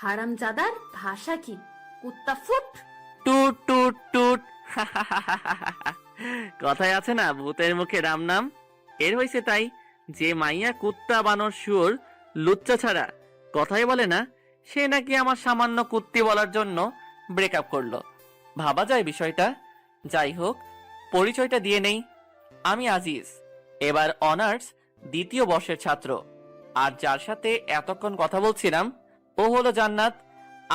হারামজাদার ভাষা কি? কুত্তা ফুট। টুট টুট টুট। কথায় আছে না, ভূতের মুখে রাম নাম। এর হয়েছে তাই, যে মাইয়া কুত্তা বানর শুয়োর লুচ্চা ছাড়া কথাই বলে না, সে নাকি আমার সামান্য কুত্তি বলার জন্য ব্রেকআপ করলো। ভাবা যায় বিষয়টা। যাই হোক, পরিচয়টা দিয়ে নেই। আমি আজিজ, এবার অনার্স দ্বিতীয় বর্ষের ছাত্র। আর যার সাথে এতক্ষণ কথা বলছিলাম ও হলো জান্নাত,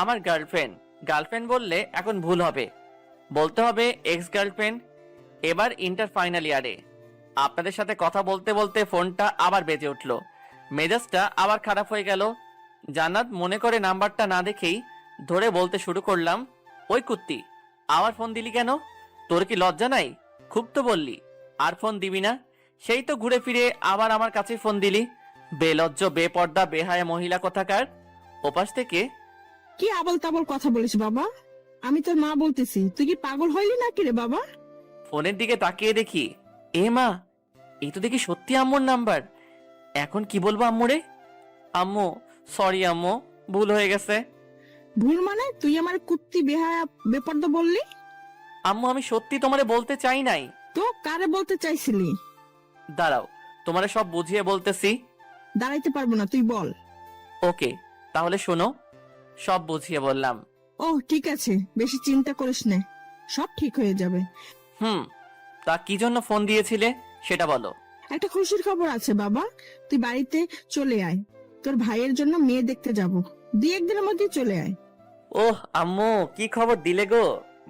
আমার গার্লফ্রেন্ড। গার্লফ্রেন্ড বললে এখন ভুল হবে, বলতে হবে এক্স গার্লফ্রেন্ড। এবার ইন্টার ফাইনাল ইয়ারে। আপনাদের সাথে কথা বলতে বলতে ফোনটা আবার বেজে উঠলো। মেজাজটা আবার খারাপ হয়ে গেল। জান্নাত মনে করে নাম্বারটা না দেখেই ধরে বলতে শুরু করলাম, ওই কুত্তি, আবার ফোন দিলি কেন? তোর কি লজ্জা নাই? খুব তো বললি আর ফোন দিবি না, সেই তো ঘুরে ফিরে আবার আমার কাছে ফোন দিলি। বেলজ্জ, বেপর্দা, বেহায়া মহিলা কোথাকার। ওপাশ থেকে, কি আবল তাবল কথা বলিস বাবা? আমি তোর মা বলতেছি, তুই কি পাগল হইলি নাকি রে বাবা? ফোনের দিকে তাকিয়ে দেখি, এ মা, এই তো দেখি সত্যি আম্মুর নাম্বার। এখন কি বলবো আম্মুরে? আম্মু, সরি আম্মু, ভুল হয়ে গেছে। ভুল মানে? তুই আমার কুত্তি বেহায়া বেপর্দা বললি? আম্মু, আমি সত্যি তোমারে বলতে চাই নাই। তো কারে বলতে চাইছিলি? দাঁড়াও, তোমারে সব বুঝিয়ে বলতেছি। দাঁড়াইতে পারবো না, তুই বল। ওকে, তাহলে শোনো, সব বুঝিয়ে বললাম। ও ঠিক আছে, বেশি চিন্তা করিস না, সব ঠিক হয়ে যাবে। তা কি জন্য ফোন দিয়েছিলে সেটা বলো। একটা খুশির খবর আছে বাবা, তুই বাড়িতে চলে আয়, তোর ভাইয়ের জন্য মেয়ে দেখতে যাব, 2-1 দিনের মধ্যে চলে আয়। ওহ আম্মু, কি খবর দিলে গো?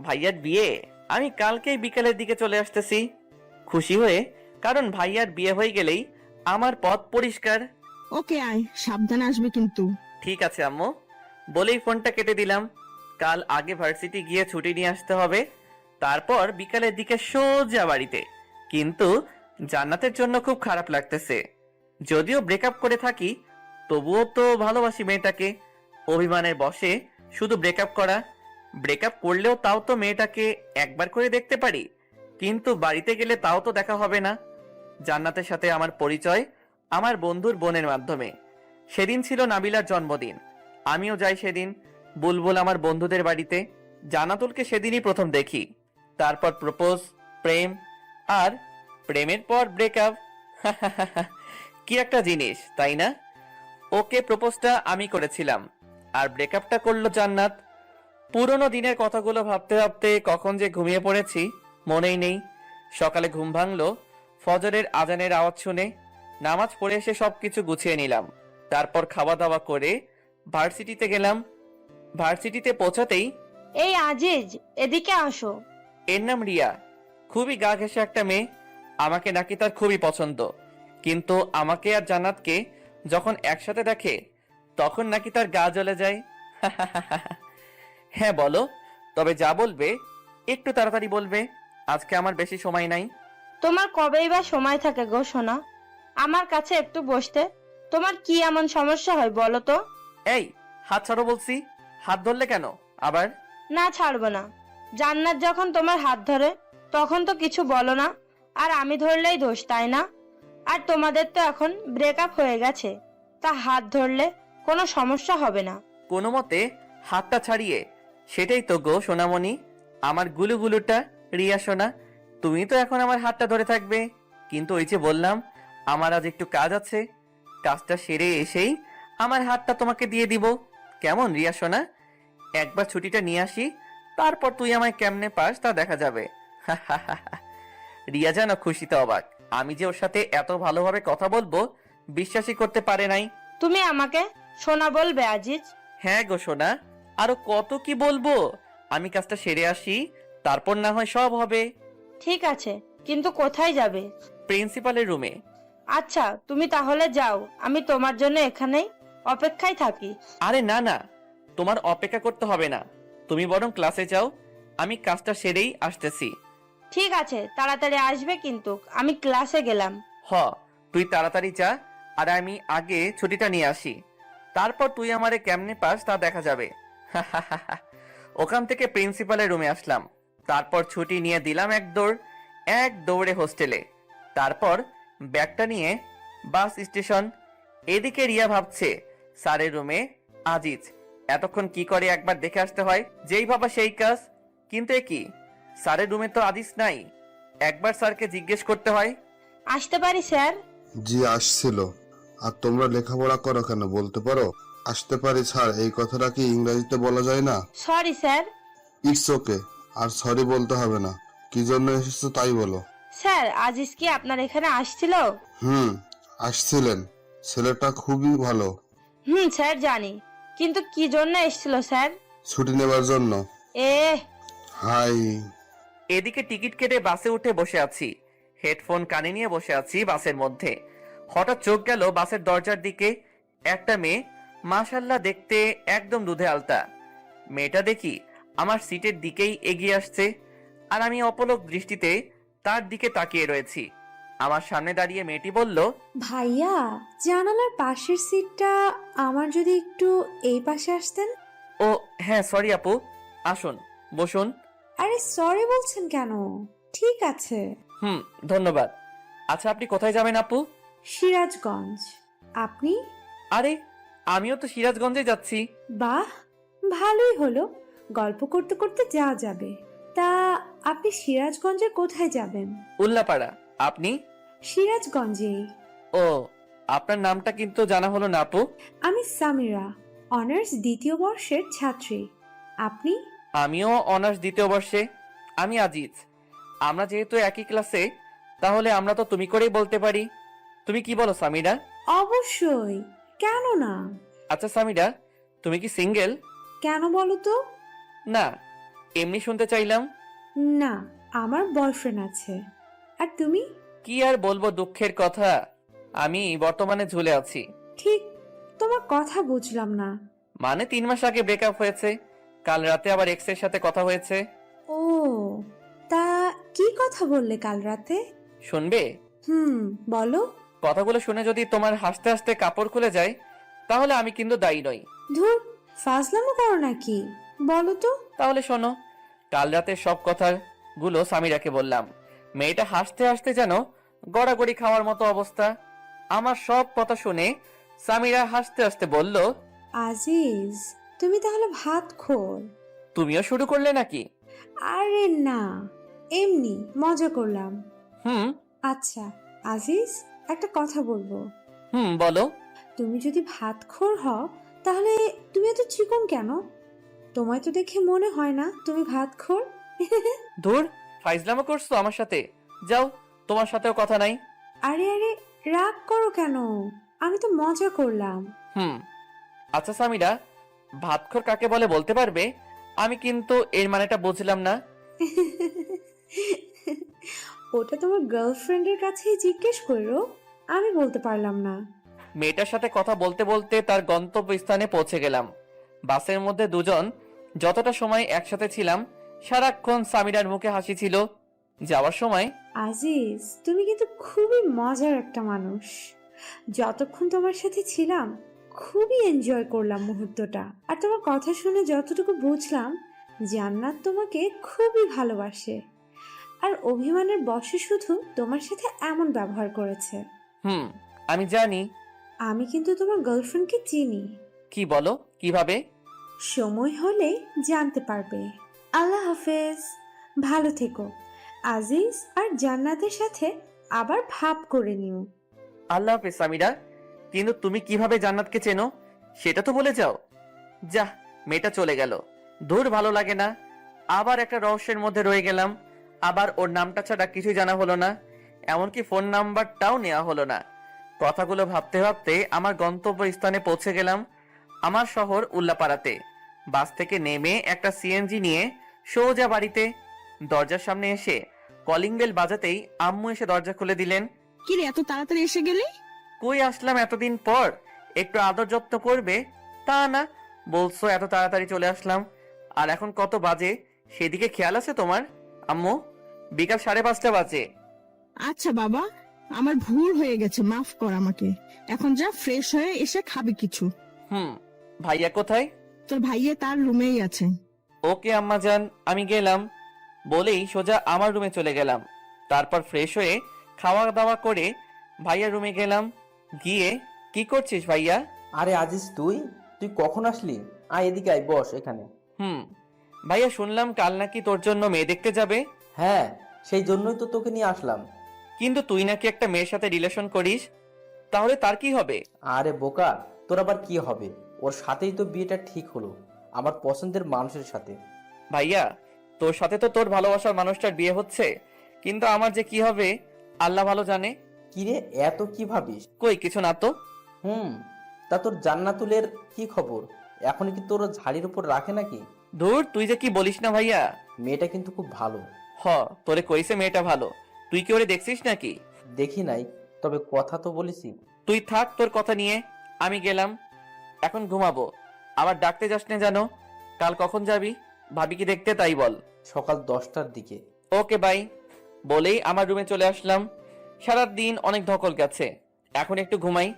ভাইয়ার বিয়ে? আমি কালকেই বিকালের দিকে চলে আসতেছি, খুশি হয়ে, কারণ ভাইয়ার বিয়ে হয়ে গেলেই আমার পথ পরিষ্কার। ওকে আয়, সাবধানে আসবে কিন্তু। ঠিক আছে আম্মু, বলেই ফোনটা কেটে দিলাম। কাল আগে ভার্সিটি গিয়ে ছুটি নিয়ে আসতে হবে, তারপর বিকালের দিকে সোজা বাড়িতে। কিন্তু জান্নাতের জন্য খুব খারাপ লাগতেছে। যদিও ব্রেকআপ করে থাকি, তবুও তো ভালোবাসি মেয়েটাকে। অভিমানের বশে শুধু ব্রেকআপ করা। ব্রেকআপ করলেও তাও তো মেয়েটাকে একবার করে দেখতে পারি, কিন্তু বাড়িতে গেলে তাও তো দেখা হবে না। জান্নাতের সাথে আমার পরিচয় আমার বন্ধুর বোনের মাধ্যমে। সেদিন ছিল নাবিলার জন্মদিন, আমিও যাই সেদিন। বুলবুল আমার বন্ধুদের বাড়িতে। জান্নাতুলকে সেদিনই প্রথম দেখি। তারপর প্রপোজ, প্রেম, আর প্রেমের পর ব্রেকআপ। কি একটা জিনিস, তাই না? ওকে প্রপোজটা আমি করেছিলাম, আর ব্রেকআপটা করলো জান্নাত। পুরোনো দিনের কথাগুলো ভাবতে ভাবতে কখন যে ঘুমিয়ে পড়েছি মনেই নেই। সকালে ঘুম ভাঙলো ফজরের আজানের আওয়াজ শুনে। নামাজ পড়ে এসে সবকিছু গুছিয়ে নিলাম। তারপর খাওয়া দাওয়া করে ভার্সিটিতে গেলাম। ভার্সিটিতে পৌঁছাতেই, এই আজিজ, এদিকে আসো। এর নাম রিয়া, খুবই গা ঘেঁষে একটা মেয়ে। আমাকে নাকি তার খুবই পছন্দ, কিন্তু আমাকে আর জান্নাতকে যখন একসাথে দেখে তখন নাকি তার গা জ্বলে যায়। হ্যাঁ বলো, তবে যা বলবে একটু তাড়াতাড়ি বলবে, আজকে আমার বেশি সময় নাই। তোমার কবেই বা সময় থাকে গো সোনা, আমার কাছে একটু বসতে? তোমার কি এমন সমস্যা হয় বলো তো? এই, হাত ছাড়ো বলছি। হাত ধরলে কেন আবার? না, ছাড়বো না। জান্নাত যখন তোমার হাত ধরে তখন তো কিছু বলো না, আর আমি ধরলেই দোষ, তাই না? আর তোমাদের তো এখন ব্রেকআপ হয়ে গেছে, তা হাত ধরলে কোনো সমস্যা হবে না। কোনো মতে হাতটা ছাড়িয়ে, সেটাই তো গো সোনামণি, আমার গুলুগুলুটা। রিয়া সোনা, তুমি তো এখন আমার হাতটা ধরে থাকবে, কিন্তু ওই যে বললাম আমার আজ একটু কাজ আছে, কাজটা সেরে এসেই আমার হাতটা তোমাকে দিয়ে দিব। কেমন রিয়া সোনা? একবার ছুটিটা নিয়ে আসি, তারপর তুই আমায় কেমনে পাস তা দেখা যাবে। রিয়া যেন খুশিতে অবাক। আমি যে ওর সাথে এত ভালোভাবে কথা বলবো বিশ্বাসই করতে পারে নাই। তুমি আমাকে সোনা বলবে আজিজ? হ্যাঁ গো সোনা, আরো কত কি বলবো। আমি কাজটা সেরে আসি, তারপর না হয় সব হবে। ঠিক আছে, কিন্তু কোথায় যাবে? প্রিন্সিপালের রুমে। আচ্ছা, তুমি তাহলে যাও, আমি তোমার জন্য এখানেই অপেক্ষায় থাকি। আরে না না, তোমার অপেক্ষা করতে হবে না, তুমি বরং ক্লাসে যাও, আমি কাজটা সেরেই আসতেছি। ঠিক আছে, তাড়াতাড়ি আসবে কিন্তু, আমি ক্লাসে গেলাম। হ, তুই তাড়াতাড়ি যা, আর আমি আগে ছুটিটা নিয়ে আসি, তারপর তুই আমারে কেমনে পাস তা দেখা যাবে। ওখান থেকে প্রিন্সিপালের রুমে আসলাম, তারপর ছুটি নিয়ে দিলাম এক দৌড়ে হোস্টেলে। তারপর ব্যাগটা নিয়ে বাস স্টেশন। এদিকে রিয়া ভাবছে স্যারের রুমে আজিজ এতক্ষণ কি করে একবার দেখে আসতে হয়, যেই ভাবা সেই কাজ। কিন্তু এ কি, স্যারের রুমে তো আজিজ নাই, একবার স্যারকে জিজ্ঞেস করতে হয়। আসতে পারি স্যার? জি আসছিল। আর তোমরা লেখাপড়া করো কেন বলতে পারো? আসতে পারি স্যার এই কথাটা কি ইংরেজিতে বলা যায় না? Sorry sir. ইটস ওকে, আর সরি বলতে হবে না। কি জন্য এসেছো তাই বলো। স্যার আজিজ কি আপনার এখানে আসছিল? আসছিলেন। ছেলেটা খুবই ভালো। স্যার জানি, কিন্তু কি জন্য এসেছিল স্যার? ছুটি নেবার জন্য। এ হাই। এদিকে টিকিট কেটে বাসে উঠে বসে আছি, হেডফোন কানে নিয়ে বসে আছি বাসের মধ্যে। হঠাৎ চোখ গেল বাসের দরজার দিকে। একটা মেয়ে, মাশাল্লাহ দেখতে একদম দুধে আলতা। মেয়েটা দেখি আমার সিটের দিকেই এগিয়ে আসছে, আর আমি অপলক দৃষ্টিতে তার দিকে তাকিয়ে রয়েছি। আমার সামনে দাঁড়িয়ে মেয়েটি বলল, ভাইয়া, জানালার পাশের সিটটা আমার, যদি একটু এই পাশে আসতেন। ও হ্যাঁ সরি আপু, আসুন বসুন। আরে সরি বলছেন কেন? ঠিক আছে। ধন্যবাদ। আচ্ছা আপনি কোথায় যাবেন আপু? সিরাজগঞ্জ। আপনি? আরে আমিও তো সিরাজগঞ্জে যাচ্ছি। বাহ, ভালোই হলো, গল্প করতে করতে যাওয়া যাবে। তা আপনি সিরাজগঞ্জের কোথায় যাবেন? উল্লাপাড়া। আপনি? সিরাজগঞ্জেই। ও, আপনার নামটা কিন্তু জানা হলো না আপু। আমি সামিরা, অনার্স দ্বিতীয় বর্ষের ছাত্রী। আপনি? আমিও অনার্স দ্বিতীয় বর্ষে। আমি আজিজ। আমরা যেহেতু একই ক্লাসে, তাহলে আমরা তো তুমি করেই বলতে পারি। তুমি কি বলো সামিরা? অবশ্যই, কেন না। আচ্ছা সামিরা, তুমি কি সিঙ্গেল? কেন বলো তো? না, এমনি শুনতে চাইলাম। না, আমার বয়ফ্রেন্ড আছে। আর তুমি? কি আর বলবো, দুঃখের কথা, আমি বর্তমানে ঝুলে আছি। ঠিক, তোমার কথা বুঝলাম না। মানে 3 মাস আগে ব্রেকআপ হয়েছে, কাল রাতে আবার এক্স এর সাথে কথা হয়েছে। ও, তা কি কথা বললে কাল রাতে? শুনবে? বলো। কথাগুলো শুনে যদি তোমার হাসতে হাসতে কাপড় খুলে যায়, তাহলে আমি কিন্তু দায়ী নই। ধুর, ফাজলামো করো নাকি? বলো তো। তাহলে শোনো, কাল রাতে সব কথাগুলো সামিরাকে বললাম। মেয়েটা হাসতে হাসতে যেন গড়াগড়ি খাওয়ার মতো অবস্থা। আমার সব কথা শুনে সামিরা হাসতে হাসতে বলল, আজিজ, তুমি তাহলে ভাত খোর? তুমিও শুরু করলে নাকি? আরে না, এমনি মজা করলাম। হুম আচ্ছা আজিজ, একটা কথা বলবো। বলো। তুমি যদি ভাত খোর হও, তাহলে তুমি এত চিকন কেন? তোমায় তো দেখে মনে হয় না তুমি ভাত খোর। ধুর, ফাইজলামো করছো আমার সাথে? যাও, তোমার সাথেও কথা নাই। আরে আরে, রাগ করো কেন? আমি তো মজা করলাম। আচ্ছা সামিরা, ভাতখোর কাকে বলে বলতে পারবে? আমি কিন্তু এর মানেটা বুঝলাম না। ওটা তোমার গার্লফ্রেন্ডের কাছেই জিজ্ঞেস করো, আমি বলতে পারলাম না। মেয়েটার সাথে কথা বলতে বলতে তার গন্তব্যস্থানে পৌঁছে গেলাম। বাসের মধ্যে দুজন যতটা সময় একসাথে ছিলাম, সারাক্ষণ সামিরার মুখে হাসি ছিল। যাওয়ার সময়, আজিজ, তুমি কিন্তু খুবই মজার একটা মানুষ। যতক্ষণ তোমার সাথে ছিলাম খুবই এনজয় করলাম মুহূর্তটা। আর তোমার কথা শুনে যতটুকু বুঝলাম, জান্নাত তোমাকে খুবই ভালোবাসে, আর অভিমানের বশে শুধু তোমার সাথে এমন ব্যবহার করেছে। আমি জানি। আমি কিন্তু তোমার গার্লফ্রেন্ডকে চিনি। কি বলো, কিভাবে? সময় হলে জানতে পারবে। আল্লাহ হাফেজ, ভালো থেকো। আজিজ আর জান্নাতের সাথে আবার ভাব করে নিও। আল্লাহ হাফেজ সামিরা। কিন্তু তুমি কিভাবে জান্নাতকে চেনো সেটা তো বলে যাও। যা, মেয়েটা চলে গেল। দূর, ভালো লাগে না। আবার একটা রহস্যের মধ্যে রয়ে গেলাম। আবার ওর নামটা ছাড়া কিছুই জানা হলো না, এমনকি ফোন নাম্বারটাও নেওয়া হলো না। কথাগুলো ভাবতে ভাবতে আমার গন্তব্যস্থানে পৌঁছে গেলাম, আমার শহর উল্লাপাড়াতে। বাস থেকে নেমে একটা সিএনজি নিয়ে সোজা বাড়িতে। দরজার সামনে এসে কলিং বেল বাজাতেই আম্মু এসে দরজা খুলে দিলেন। কি রে, এত তাড়াতাড়ি এসে গেলি? কই আসলাম এতদিন পর, একটু আদর যত্ন করবে তা না, বলছো এত তাড়াতাড়ি চলে আসলাম। আর এখন কত বাজে সেদিকে খেয়াল আছে তোমার আম্মু? বিকাল 5:30 বাজে। আচ্ছা বাবা, আমার ভুল হয়ে গেছে, মাফ কর আমাকে। এখন যা, ফ্রেশ হয়ে এসে খাবি কিছু। ভাইয়া কোথায়? তোর ভাইয়া তার রুমেই আছে। ওকে আম্মা যান, আমি গেলাম বলেই সোজা আমার রুমে চলে গেলাম। তারপর ফ্রেশ হয়ে খাওয়া দাওয়া করে ভাইয়ার রুমে গেলাম। গিয়ে কি করছিস ভাইয়া? আরে আজিজ, তুই তুই কখন আসলি? আয় এদিকে, আয়, বস এখানে। হুম। ভাইয়া শুনলাম কাল নাকি তোর জন্য মেয়ে দেখতে যাবে। হ্যাঁ, সেই জন্যই তো তোকে নিয়ে আসলাম। কিন্তু তুই নাকি একটা মেয়ের সাথে রিলেশন করিস, তাহলে তার কি হবে? আরে বোকা, তোর আবার কি হবে? ওর সাথেই তো বিয়েটা ঠিক হলো, আমার পছন্দের মানুষের সাথে। ভাইয়া, তোর সাথে তো তোর ভালোবাসার মানুষটার বিয়ে হচ্ছে, কিন্তু আমার যে কি হবে আল্লাহ ভালো জানে। কিরে, এত কি ভাবিস? কই কিছু না তো। হুম, তা তোর জান্নাতুলের কি খবর? এখন কি তোর ঝাড়ির উপর রাখে নাকি? ধুর, তুই যে কি বলিস না ভাইয়া। মেয়েটা কিন্তু খুব ভালো। হ, তোরে কইছে মেয়েটা ভালো, তুই কি ওরে দেখছিস নাকি? দেখি নাই, তবে কথা তো বলেছি। তুই থাক তোর কথা নিয়ে, আমি গেলাম, এখন ঘুমাবো। আবার ডাকতে যাস না জানো। কাল কখন যাবি? ভাবি কি দেখতে, তাই বল। সকাল 10টার দিকে। ওকে বাই বলেই আমার রুমে চলে আসলাম। সারা দিন অনেক ধকল গেছে, এখন একটু ঘুমাই।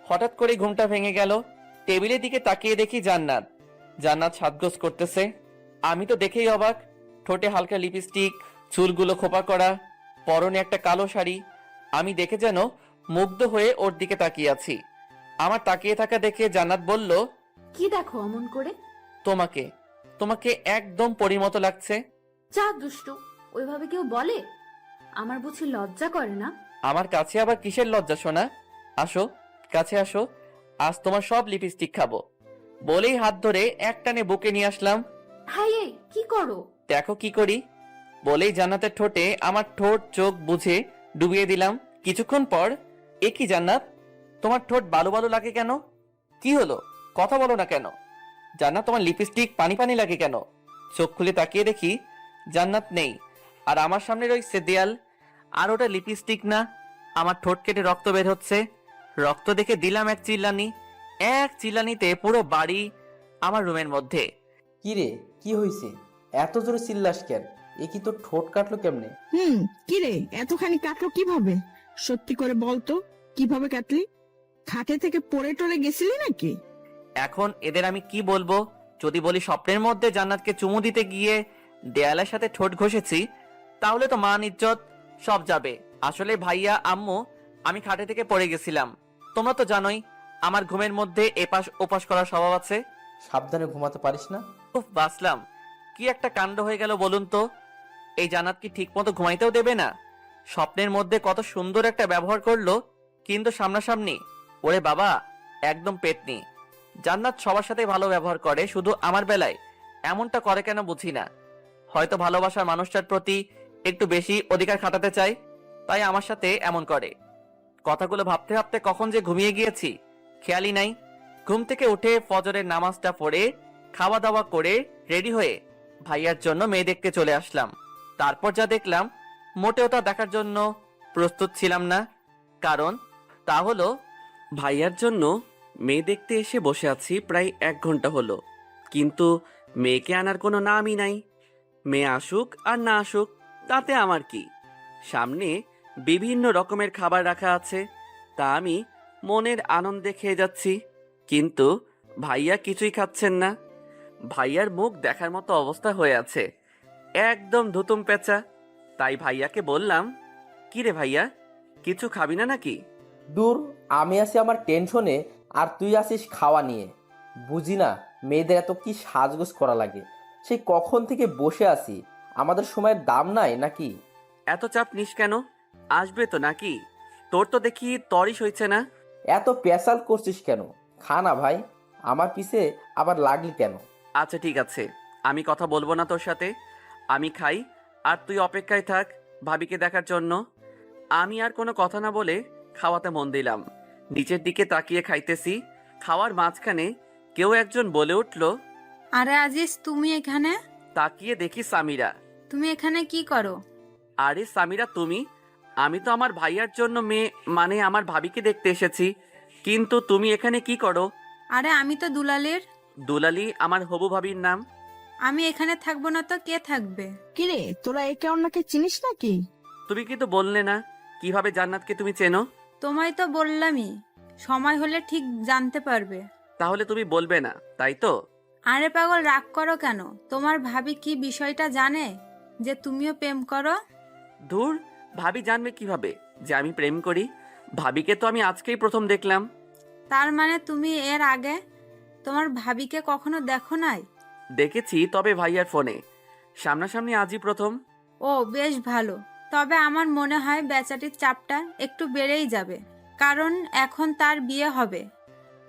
হঠাৎ করে ঘুমটা ভেঙে গেল। টেবিলের দিকে তাকিয়ে দেখি জান্নাত। জান্নাত সাজগোজ করতেছে। আমি তো দেখেই অবাক। ঠোঁটে হালকা লিপস্টিক, চুলগুলো খোপা করা, পরনে একটা কালো শাড়ি। আমি দেখে যেন মুগ্ধ হয়ে ওর দিকে তাকিয়ে আছি। আমার তাকিয়ে থাকা দেখে জান্নাত বলল, কি দেখো অমন করে? তোমাকে তোমাকে একদম পরীর মতো লাগছে। যা দুষ্টু, ওইভাবে কেউ বলে? আমার বুঝি লজ্জা করে না? আমার কাছে আবার কিসের লজ্জা শোনা? আসো, কাছে আসো, আজ তোমার সব লিপস্টিক খাবো। বলেই হাত ধরে একটানে বুকে নিয়ে আসলাম। হাই, এই কি করো? দেখো কি করি। বলেই জান্নাতের ঠোঁটে আমার ঠোঁট চোখ বুঝে ডুবিয়ে দিলাম। কিছুক্ষণ পর, এ কি জান্নাত, তোমার ঠোঁট বালু বালু লাগে কেন? কি হলো, কথা বলো না কেন? জান্নাত, তোমার লিপস্টিক পানি পানি লাগে কেন? চোখ খুলে তাকিয়ে দেখি জান্নাত নেই, আর আমার সামনে রয়েছে দেয়াল। আর ওটা লিপস্টিক না, আমার ঠোঁট কেটে রক্ত বের হচ্ছে। রক্ত দেখে দিলাম এক চিল্লানি। এক চিল্লানিতে পুরো বাড়ি আমার রুমের মধ্যে। কি রে, কি হয়েছে? এত জোরে চিল্লাস কেন? এ কি তোর ঠোঁট কাটলো কেমনে? কি রে, এতখানি কাটলো কিভাবে? সত্যি করে বলতো, কিভাবে কাটলি? খাটে থেকে পড়ে টরে গেছিলি নাকি? এখন এদের আমি কি বলবো? যদি বলি স্বপ্নের মধ্যে জান্নাতকে চুমু দিতে গিয়ে দেয়ালের সাথে ঠোঁট ঘষেছি, তাহলে তো মান ইজ্জত সব যাবে। আসলে ভাইয়া, আম্মু, আমি খাটে থেকে পড়ে গেছিলাম। তোমরা তো জানোই আমার ঘুমের মধ্যে এপাশ ওপাশ করার স্বভাব আছে। সাবধানে ঘুমাতে পারিস না? উফ, বাসলাম, কি একটা কাণ্ড হয়ে গেল বলুন তো। এই জান্নাত কি ঠিক মতো ঘুমাইতেও দেবে না? স্বপ্নের মধ্যে কত সুন্দর একটা ব্যবহার করলো, কিন্তু সামনাসামনি ওরে বাবা, একদম পেটনি। জান্নাত সবার সাথে ভালো ব্যবহার করে, শুধু আমার বেলায় এমনটা করে কেন বুঝি না। হয়তো ভালোবাসার মানুষটার প্রতি একটু বেশি অধিকার খাটাতে চায়, তাই আমার সাথে এমন করে। কথাগুলো ভাবতে ভাবতে কখন যে ঘুমিয়ে গিয়েছি খেয়ালই নাই। ঘুম থেকে উঠে ফজরের নামাজটা পড়ে খাওয়া দাওয়া করে রেডি হয়ে ভাইয়ার জন্য মেয়ে দেখতে চলে আসলাম। তারপর যা দেখলাম, মোটেও তা দেখার জন্য প্রস্তুত ছিলাম না। কারণ তা হলো, ভাইয়ার জন্য মেয়ে দেখতে এসে বসে আছি প্রায় 1 ঘন্টা হলো, কিন্তু মেয়েকে আনার কোনো নামই নাই। মেয়ে আসুক আর না আসুক তাতে আমার কি। সামনে বিভিন্ন রকমের খাবার রাখা আছে, তা আমি মনের আনন্দে খেয়ে যাচ্ছি, কিন্তু ভাইয়া কিছুই খাচ্ছেন না। ভাইয়ার মুখ দেখার মতো অবস্থা হয়ে আছে, একদম ধুতুম পেঁচা। তাই ভাইয়াকে বললাম, কি রে ভাইয়া, কিছু খাবি না নাকি? দূর, আমি আছি আমার টেনশনে, আর তুই আসিস খাওয়া নিয়ে। বুঝি না মেয়েদের এত কি সাজগোজ করা লাগে। সেই কখন থেকে বসে আছি, আমাদের সময়ের দাম নাই নাকি? এত চাপ নিস কেন, আসবে তো নাকি? তোর তো দেখি তরিস হয়েছে না। এত পেশাল করছিস কেন? খা না ভাই, আমার পিছে আবার লাগলি কেন? আচ্ছা ঠিক আছে, আমি কথা বলবো না তোর সাথে, আমি খাই আর তুই অপেক্ষায় থাক ভাবিকে দেখার জন্য। আমি আর কোনো কথা না বলে খাওয়াতে মন দিলাম। নিচের দিকে তাকিয়ে খাইতেছি। খাওয়ার মাঝখানে কেউ একজন বলে উঠল, আরে আজিজ, তুমি এখানে? তাকিয়ে দেখি সামিরা। তুমি এখানে কি করো? আরে সামিরা, তুমি? আমি তো আমার ভাইয়ার জন্য মেয়ে, মানে আমার ভাবিকে দেখতে এসেছি, কিন্তু তুমি এখানে কি করো? আরে আমি তো দুলালের। দুলালি আমার হবু ভাবির নাম। আমি এখানে থাকবো না তো কে থাকবে? কিরে, তোরা একে অন্যকে চিনিস নাকি? তুমি কিন্তু বললে না কিভাবে জান্নাতকে তুমি চেনো। তোমায় তো বললামই, সময় হলে ঠিক জানতে পারবে। তাহলে তুমি বলবে না, তাই তো? আরে পাগল, রাগ করো কেন? তোমার ভাবি কি বিষয়টা জানে যে তুমিও প্রেম করো? ধুর, ভাবি জানবে কিভাবে যে আমি প্রেম করি? ভাবিকে তো আমি আজকেই প্রথম দেখলাম। তার মানে তুমি এর আগে তোমার ভাবিকে কখনো দেখো নাই? দেখেছি, তবে ভাইয়ার ফোনে। সামনাসামনি আজই প্রথম। ও বেশ ভালো। তবে আমার মনে হয় বেচারির চাপটা একটু বেড়েই যাবে, কারণ এখন তার বিয়ে হবে,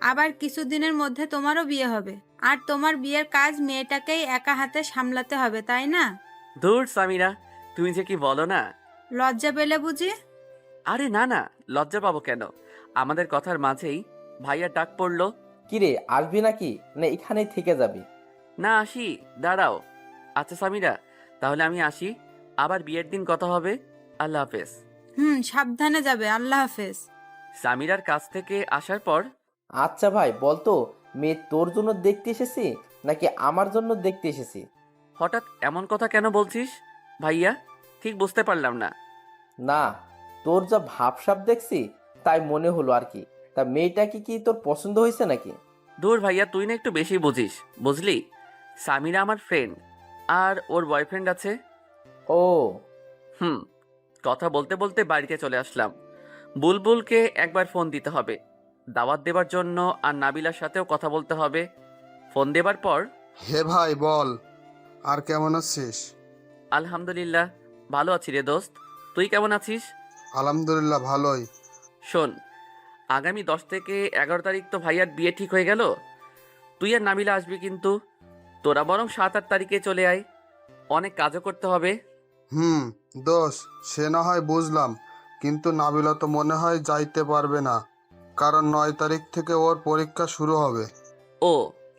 আবার কিছুদিনের মধ্যে তোমারও বিয়ে হবে, আর তোমার বিয়ের কাজ মেয়েটাকেই একা হাতে সামলাতে হবে, তাই না? ধুর সামিরা, তুমি যে কি বলো না। লজ্জা পেলে বুঝি? আরে না না, লজ্জা পাবো কেন? আমাদের কথার মাঝেই ভাইয়ার ডাক পড়লো। কিরে, আসবি নাকি না এখানেই থেকে যাবি? না, আসি, দাঁড়াও। আচ্ছা সামিরা, তাহলে আমি আসি, আবার বিয়ের দিন কথা হবে। আল্লাহ হাফেজ। সাবধানে যাবে। আল্লাহ হাফেজ। সামিরার কাছ থেকে আসার পর আচ্ছা ভাই, বলতো মেয়ে তোর জন্য দেখতে এসেছি নাকি আমার জন্য দেখতে এসেছি? হঠাৎ এমন কথা কেন বলছিস ভাইয়া? ঠিক বুঝতে পারলাম না। না, তোর যা ভাবসাব দেখছি তাই মনে হলো আর কি। তা মেয়েটা কি তোর পছন্দ হয়েছে নাকি? দূর ভাইয়া, তুই না একটু বেশি বুঝিস, বুঝলি? সামিরা আমার ফ্রেন্ড, আর ওর বয়ফ্রেন্ড আছে। ও, কথা বলতে বলতে বাড়িতে চলে আসলাম। বুলবুলকে একবার ফোন দিতে হবে দাওয়াত দেবার জন্য, আর নাবিলার সাথেও কথা বলতে হবে। ফোন দেবার পর, হে ভাই বল, আর কেমন আছিস? আলহামদুলিল্লাহ ভালো আছি রে দোস্ত, তুই কেমন আছিস? আলহামদুলিল্লাহ ভালোই। শোন, আগামী 10 থেকে 11 তারিখ তো ভাইয়ার বিয়ে ঠিক হয়ে গেল। তুই আর নাবিলা আসবি, কিন্তু তোরা বরং 7-8 তারিখে চলে আয়, অনেক কাজও করতে হবে। দোষ, সে না হয় বুঝলাম, কিন্তু নাবিলা তো মনে হয় যাইতে পারবে না, কারণ 9 তারিখ থেকে ওর পরীক্ষা শুরু হবে। ও,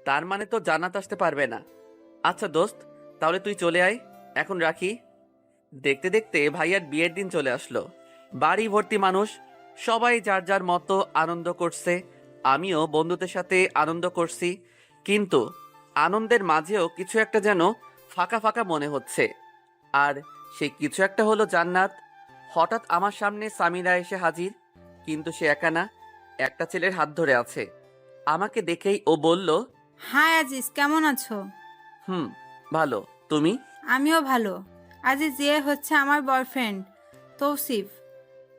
তার মানে তো জান্নাত আসতে পারবে না। আচ্ছা দোস্ত, তাহলে তুই চলে আয়, এখন রাখি। দেখতে দেখতে ভাইয়ার বিয়ের দিন চলে আসলো। বাড়ি ভর্তি মানুষ, সবাই যার যার মতো আনন্দ করছে। আমিও বন্ধুদের সাথে আনন্দ করছি, কিন্তু আনন্দের মাঝেও কিছু একটা যেন ফাঁকা ফাঁকা মনে হচ্ছে। আর সেই কিছু একটা হলো জান্নাত। হঠাৎ আমার সামনে সামিরা এসে হাজির, কিন্তু সে একা না, একটা ছেলের হাত ধরে আছে। আমাকে দেখেই ও বলল, হাই আজিজ, কেমন আছো? ভালো, তুমি? আমিও ভালো। আজিজ, যে হচ্ছে আমার বয়ফ্রেন্ড তৌসিফ,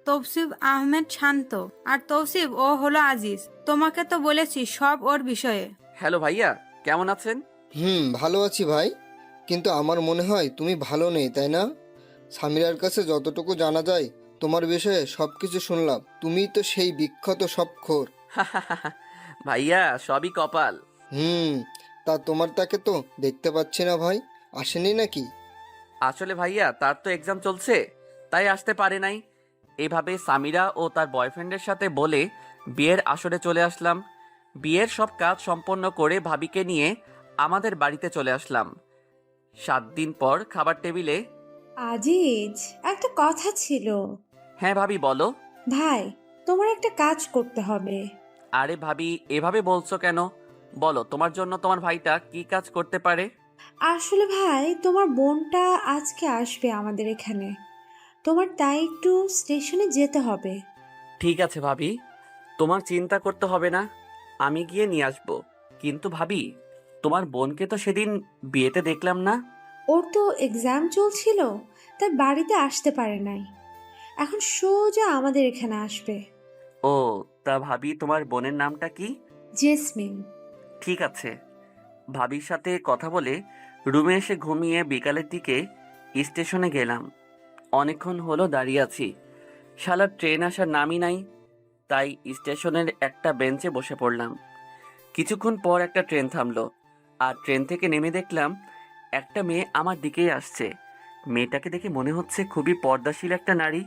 তৌসিফ আহমেদ শান্ত। আর তৌসিফ, ও হলো আজিজ। তোমাকে তো বলেছি সব ওর বিষয়ে। হ্যালো ভাইয়া, কেমন আছেন? ভালো আছি ভাই, কিন্তু আমার মনে হয় তুমি ভালো নেই, তাই না? সামিরার কাছে যতটুকু জানা যায় তোমার বিষয়ে সবকিছু শুনলাম। তুমিই তো সেই বিখ্যাত সবখোর। ভাইয়া, সবই কপাল। তা তোমার তাকে তো দেখতে পাচ্ছি না ভাই, আসেনি নাকি? আসলে ভাইয়া, তার তো এক্সাম চলছে, তাই আসতে পারে নাই। এভাবে সামিরা ও তার বয়ফ্রেন্ডের সাথে বলে বিয়ের আসরে চলে আসলাম। বিয়ের সব কাজ সম্পন্ন করে ভাবিকে নিয়ে আমাদের বাড়িতে চলে আসলাম। 7 দিন পর খাবার টেবিলে। আজিজ, একটা কথা ছিল। হ্যাঁ ভাবি, বলো। ভাই, তোমার একটা কাজ করতে হবে। আরে ভাবি, এভাবে বলছো কেন? বলো, তোমার জন্য তোমার ভাইটা কি কাজ করতে পারে? আসলে ভাই, তোমার বোনটা আজকে আসবে আমাদের এখানে, তোমার তাই একটু স্টেশনে যেতে হবে। ঠিক আছে ভাবি, তোমার চিন্তা করতে হবে না, আমি গিয়ে নিয়ে আসবো। কিন্তু ভাবি, তোমার বোনকে তো সেদিন বিয়েতে দেখলাম না। ওর তো এক্সাম চলছিল, তাই বাড়িতে আসতে পারে নাই। এখন সোজা আমাদের এখানে আসবে। ও, তা ভাবি, তোমার বোনের নামটা কি? জেসমিন। ঠিক আছে। ভাবির সাথে কথা বলে রুমে এসে ঘুমিয়ে বিকালের দিকে স্টেশনে গেলাম। অনেকক্ষণ হলো দাঁড়িয়ে আছি, শালার ট্রেন আসার নামই নাই। তাই স্টেশনের একটা বেঞ্চে বসে পড়লাম। কিছুক্ষণ পর একটা ট্রেন থামলো, আর ট্রেন থেকে নেমে দেখলাম একটা মেয়ে আমার দিকেই আসছে। মেয়েটাকে দেখে মনে হচ্ছে খুবই পর্দাশীল একটা নারী।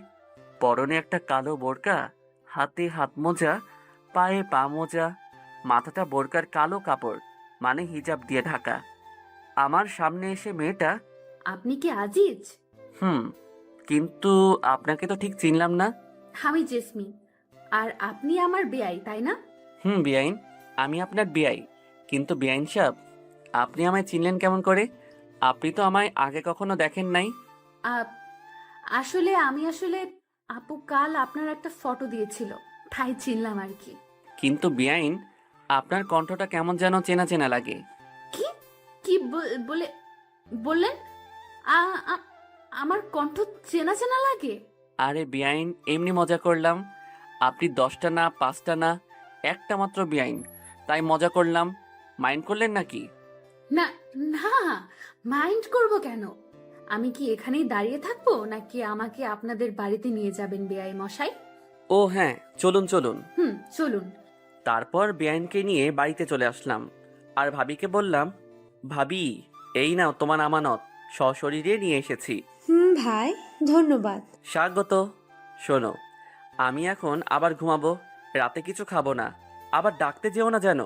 পরনে একটা কালো বোরকা, হাতে হাত মোজা, পায়ে পা মোজা, মাথাটা বোরকার কালো কাপড় মানে হিজাব দিয়ে ঢাকা। আমার সামনে এসে মেয়েটা, আপনি কি আজিজ? কিন্তু আপনাকে তো ঠিক চিনলাম না। আমি জেসমিন, আর আপনি আমার বেয়াই, তাই না? বেআইন, আমি আপনার বেআই। কিন্তু বেআইন সাহেব, আপনি আমায় চিনলেন কেমন করে? আপনি তো আমায় আগে কখনো দেখেন নাই। আসলে আপু কাল আপনার একটা ফটো দিয়েছিল, তাই চিনলাম আর কি। কিন্তু বেআইন, আপনার কণ্ঠটা কেমন যেন চেনা চেনা লাগে। কি কি বললেন? আমার কণ্ঠ চেনা চেনা লাগে? আরে বেআইন, এমনি মজা করলাম। আপনি 10টা না 5টা না একটা মাত্র বেআইন, তাই মজা করলাম। মাইন্ড করলেন নাকি? না না, মাইন্ড করব কেন? আমি কি এখানেই দাঁড়িয়ে থাকবো নাকি আমাকে আপনাদের বাড়িতে নিয়ে যাবেন বেআই মশাই? ও হ্যাঁ, চলুন চলুন। চলুন। তারপর বেআইনকে নিয়ে বাড়িতে চলে আসলাম আর ভাবিকে বললাম, ভাবি এই নাও তোমার আমানত, সশরীরে নিয়ে এসেছি। ভাই, ধন্যবাদ। স্বাগত। শোনো, আমি এখন আবার ঘুমাবো, রাতে কিছু খাবো না, আবার ডাকতে যেও না যেন।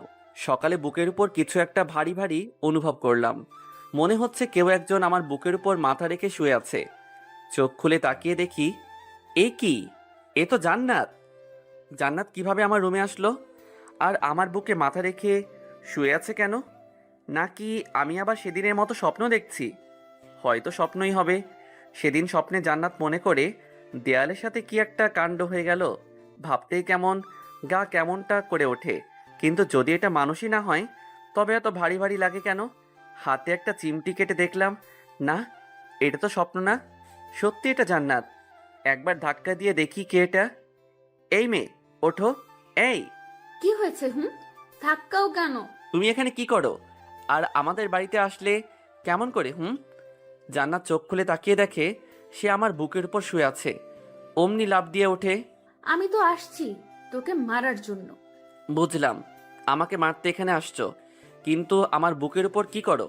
সকালে বুকের উপর কিছু একটা ভারী ভারী অনুভব করলাম, মনে হচ্ছে কেউ একজন আমার বুকের উপর মাথা রেখে শুয়ে আছে। চোখ খুলে তাকিয়ে দেখি, এ কি, এ তো জান্নাত। জান্নাত কিভাবে আমার রুমে আসলো আর আমার বুকে মাথা রেখে শুয়ে আছে কেন? নাকি আমি আবার সেদিনের মতো স্বপ্ন দেখছি? হয়তো স্বপ্নই হবে। সেদিন স্বপ্নে জান্নাত মনে করে দেয়ালের সাথে কি একটা কাণ্ড হয়ে গেল, ভাবতেই কেমন গা কেমনটা করে ওঠে। কিন্তু যদি এটা মানুষই না হয় তবে এত ভারী ভারী লাগে কেন? হাতে একটা চিমটি কেটে দেখলাম, না এটা তো স্বপ্ন না, সত্যি এটা জান্নাত। একবার ধাক্কা দিয়ে দেখি কে এটা। এই মেয়ে, ওঠো। এই, কি হয়েছে? ধাক্কাও কেন? তুমি এখানে কি করো আর আমাদের বাড়িতে আসলে কেমন করে? জান্নাত চোখ খুলে তাকিয়ে দেখে সে আমার বুকের উপর শুয়ে আছে। অমনি লাফ দিয়ে ওঠে। আমি তো আসছি তোকে মারার জন্য। বুঝলাম, আমাকে মারতে এখানে আসছো, কিন্তু আমার বুকের উপর কি করো?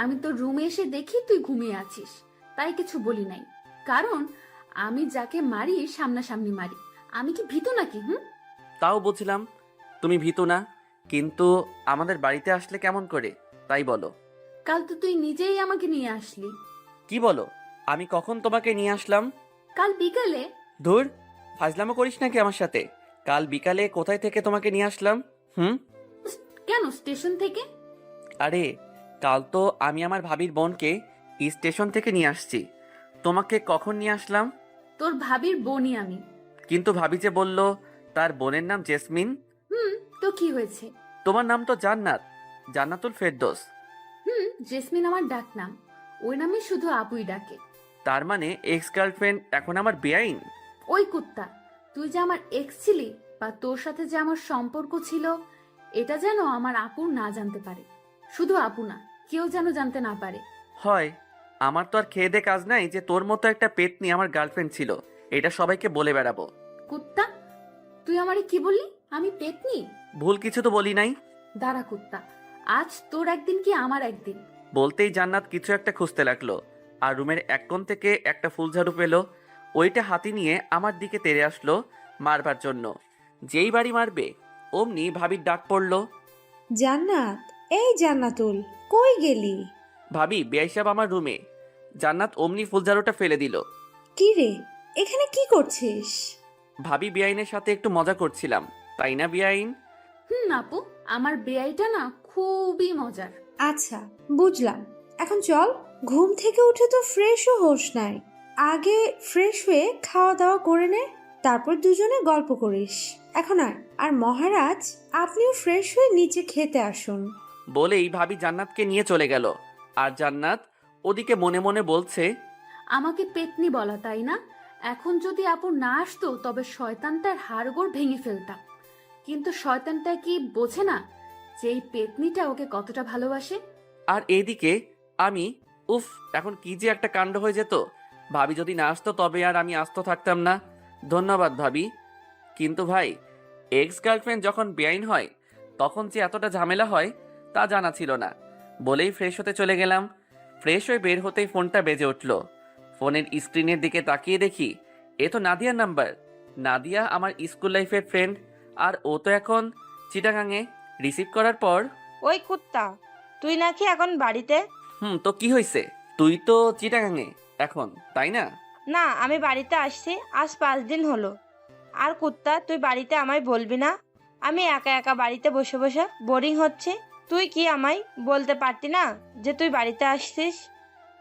আমি তো রুমে এসে দেখি তুই ঘুমিয়ে আছিস, তাই কিছু বলি নাই। কারণ আমি যাকে মারি সামনাসামনি মারি। আমি কি ভীতু নাকি? তাও বুঝলাম তুমি ভীতু না, কিন্তু আমাদের বাড়িতে আসলে কেমন করে তাই বলো। কাল তো তুই নিজেই আমাকে নিয়ে আসলি। কি বলো? আমি কখন তোমাকে নিয়ে আসলাম? কাল বিকালে। ধুর, ফাজলামো করিস নাকি আমার সাথে? কাল বিকালে কোথায় থেকে তোমাকে নিয়ে আসলাম? কেন স্টেশন থেকে? আরে কাল তো আমি আমার ভাবির বোনকে স্টেশন থেকে নিয়ে আসছি। তোমাকে কখন নিয়ে আসলাম? তোর ভাবির বোনই আমি। কিন্তু ভাবি যে বলল তার বোনের নাম জেসমিন। তো কি হয়েছে? তোমার নাম তো জান্নাত, জান্নাতুল ফেরদৌস। জেসমিন আমার ডাক নাম, ওই নামে শুধু আপুই ডাকে। তার মানে এক্স গার্লফ্রেন্ড এখন আমার বেআইন? ওই কুত্তা, তুই যে আমার এক্স ছিলি বা তোর সাথে যে আমার সম্পর্ক ছিল, এটা যেন আমার আপু না জানতে পারে। শুধু আপু না, কেউ যেন জানতে না পারে। হয়, আমার তো আর খেয়ে দে কাজ নাই যে তোর মতো একটা পেতনি আমার গার্লফ্রেন্ড ছিল, এটা সবাইকে বলে বেড়াবো। কুত্তা, তুই আমারে কি বললি? আমি পেতনি? ভুল কিছু তো বলি নাই। দাঁড়া কুত্তা, আজ তোর একদিন কি আমার একদিন। বলতেই জান্নাত কিছু একটা খুঁজতে লাগলো আর রুমের এক কোণ থেকে একটা ফুলঝাড়ু পেল। ওইটা হাতি নিয়ে আমার দিকে তেড়ে আসলো মারবার জন্য। যেই বাড়ি মারবে অমনি ভাবির ডাক পড়লো, জান্নাত, এই জান্নাতুল, কই গেলি? ভাবি বেআই সাহেব আমার রুমে। জান্নাত অমনি ফুলঝাড়ুটা ফেলে দিল। কি রে, এখানে কি করছিস? ভাবি বেআইনের সাথে একটু মজা করছিলাম, তাই না বেআইন? আপু, আমার বেআইটা না খুবই মজার। আচ্ছা, বুঝলাম। এখন চল, ঘুম থেকে উঠে তো ফ্রেশও হোস নাই। আগে ফ্রেশ হয়ে খাওয়া দাওয়া করে নে, তারপর দুজনে গল্প করিস। এখন আর মহারাজ, আপনিও ফ্রেশ হয়ে নিচে খেতে আসুন। বলেই ভাবি জান্নাতকে নিয়ে চলে গেল। আর জান্নাত ওদিকে মনে মনে বলছে, আমাকে পেতনি বলা, তাই না? এখন যদি আপু না আসতো তবে শয়তানটার হাড়গোড় ভেঙে ফেলতাম। কিন্তু শয়তানটা কি বোঝে না যে এই পেতনিটা ওকে কতটা ভালোবাসে? আর এইদিকে আমি, উফ, এখন কি যে একটা কাণ্ড হয়ে যেত। ভাবি যদি না আসতো তবে আর আমি আস্ত থাকতাম না। ধন্যবাদ ভাবি। কিন্তু ভাই, এক্স গার্লফ্রেন্ড যখন বেআইন হয় তখন যে এতটা ঝামেলা হয় তা জানা ছিল না। বলেই ফ্রেশ হতে চলে গেলাম। ফ্রেশ হয়ে বের হতেই ফোনটা বেজে উঠল। ফোনের স্ক্রিনের দিকে তাকিয়ে দেখি এ তো নাদিয়ার নাম্বার। নাদিয়া আমার স্কুল লাইফের ফ্রেন্ড, আর ও তো এখন চিটাগাঙে। রিসিভ করার পর, ওই কুত্তা, তুই নাকি এখন বাড়িতে? তো কি হয়েছে? তুই তো চিটাগাঙে এখন, তাই না? না, আমি বাড়িতে আসছি আজ 5 দিন হলো। আর কুত্তা, তুই বাড়িতে আমায় বলবি না? আমি একা একা বাড়িতে বসে বসে বোরিং হচ্ছে। তুই কি আমায় বলতে পারতি না যে তুই বাড়িতে আসছিস?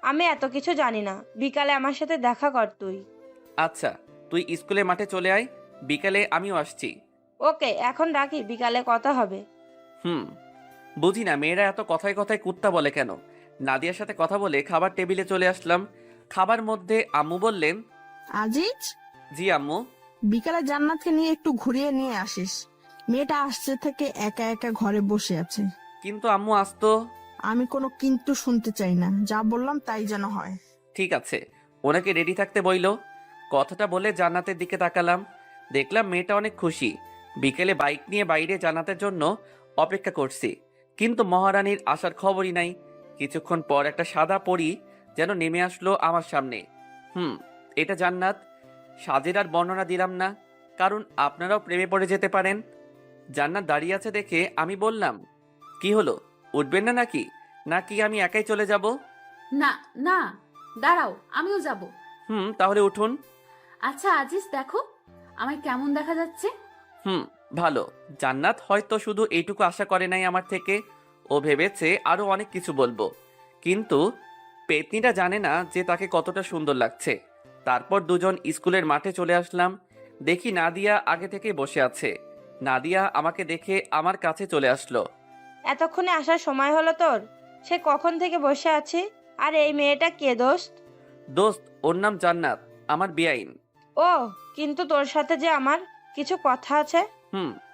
আমি এত কিছু জানি না। বিকালে আমার সাথে দেখা কর তুই। আচ্ছা, তুই স্কুলের মাঠে চলে আয়, বিকালে আমিও আসছি। ওকে, এখন রাখি, বিকালে কথা হবে। বুঝি না মেয়েরা এত কথায় কথায় কুত্তা বলে কেন। নাদিয়ার সাথে কথা বলে খাবার টেবিলে চলে আসলাম। খাবার মধ্যে আম্মু বললেন, আজিজ, জি আম্মু। বিকালে জান্নাতকে নিয়ে একটু ঘুরিয়ে নিয়ে আসিস। মেয়েটা আসছে থেকে একা একা ঘরে বসে আছে। কিন্তু আম্মু আসতো। আমি কোনো কিন্তু শুনতে চাই না, যা বললাম তাই যেন হয়। ঠিক আছে, ওনাকে রেডি থাকতে বইলো। কথাটা বলে জান্নাতের দিকে তাকালাম, দেখলাম মেয়েটা অনেক খুশি। বিকেলে বাইক নিয়ে বাইরে জান্নাতের জন্য অপেক্ষা করছি, কিন্তু মহারানীর আসার খবরই নাই। কিছুক্ষণ পর একটা সাদা পরী যেন নেমে আসলো আমার সামনে। এটা জান্নাত। সাজের আর বর্ণনা দিলাম না, কারণ আপনারাও প্রেমে পড়ে যেতে পারেন। জান্নাত দাঁড়িয়ে আছে দেখে আমি বললাম, কি হলো, উঠবেন না নাকি? নাকি আমি একাই চলে যাব? না না, দাঁড়াও, আমিও যাব। তাহলে উঠুন। আচ্ছা আজিজ, দেখো আমায় কেমন দেখা যাচ্ছে। ভালো। জান্নাত হয়তো শুধু এইটুকু আশা করে নাই আমার থেকে, ও ভেবেছে আরো অনেক কিছু বলবো, কিন্তু পেতনিটা জানে না যে তাকে কতটা সুন্দর লাগছে। তারপর দুজন স্কুলের মাঠে চলে আসলাম, দেখি নাদিয়া আগে থেকে বসে আছে। নাদিয়া আমাকে দেখে আমার কাছে চলে আসলো। এতক্ষণে আসার সময় হলো তোর? সে কখন থেকে বসে আছি। আর এই মেয়েটা কে দোস্ত? দোস্ত, ওর নাম জান্নাত, আমার বেআইন। ও, কিন্তু তোর সাথে যে আমার কিছু কথা আছে।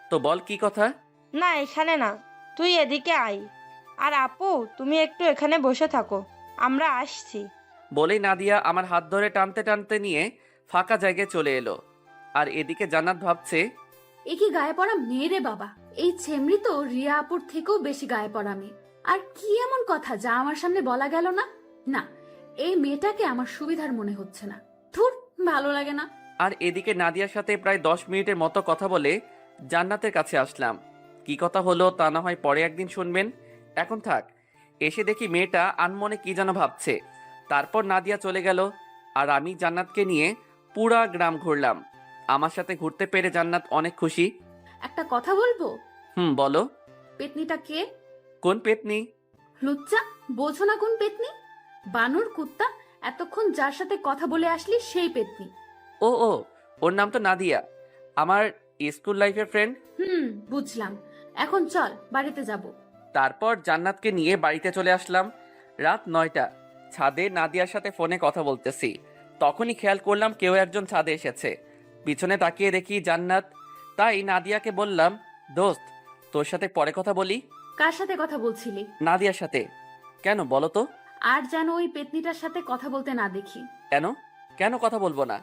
তো বল, কি কথা? না, এখানে না, তুই এদিকে আয়। আর আপু, তুমি একটু এখানে বসে থাকো, আমরা আসছি। বলেই নাদিয়া আমার হাত ধরে টানতে টানতে নিয়ে ফাঁকা জায়গায় চলে এলো। আর এদিকে জান্নাত ভাবছে, এ কি গায়ে পড়া মেয়ে রে বাবা! এই ছেমরি তো রিয়া আপুর থেকেও বেশি গায়ে পড়া মেয়ে। আর কি এমন কথা যা আমার সামনে বলা গেল না? না, এই মেয়েটাকে আমার সুবিধার মনে হচ্ছে না। ধুর, ভালো লাগে না। আর এদিকে নাদিয়ার সাথে প্রায় 10 মিনিটের মতো কথা বলে জান্নাতের কাছে আসলাম। কি কথা হলো তা না হয় পরে একদিন শুনবেন, এখন থাক। এসে দেখি মেয়েটা আনমনে কি যেন ভাবছে। তারপর নাদিয়া চলে গেল, আর আমি জান্নাতকে নিয়ে পুরা গ্রাম ঘুরলাম। আমার সাথে ঘুরতে পেরে জান্নাত অনেক খুশি। একটা কথা বলবো? বলো। পেতনিটা কে? কোন পেতনি? লুচ্চা, বোঝো না কোন পেতনি? বানর কুত্তা, এতক্ষণ যার সাথে কথা বলে আসলি সেই পেতনি। ও, ওর নাম তো নাদিয়া, আমার স্কুল লাইফের ফ্রেন্ড। বুঝলাম। এখন চল, বাড়িতে যাব। তারপর জান্নাতকে নিয়ে বাড়িতে চলে আসলাম। রাত 9টা। ছাদে নাদিয়ার সাথে ফোনে কথা বলতেছি, তখনই খেয়াল করলাম কেউ একজন ছাদে এসেছে। পিছনে তাকিয়ে দেখি জান্নাত। তাই নাদিয়াকে বললাম, দোস্ত, তোর সাথে পরে কথা বলি। কার সাথে কথা বলছিলি? নাদিয়ার সাথে। কেন বলো তো? আর যেন ওই পেতনিটার সাথে কথা বলতে না দেখি। কেন? কেন কথা বলবো না?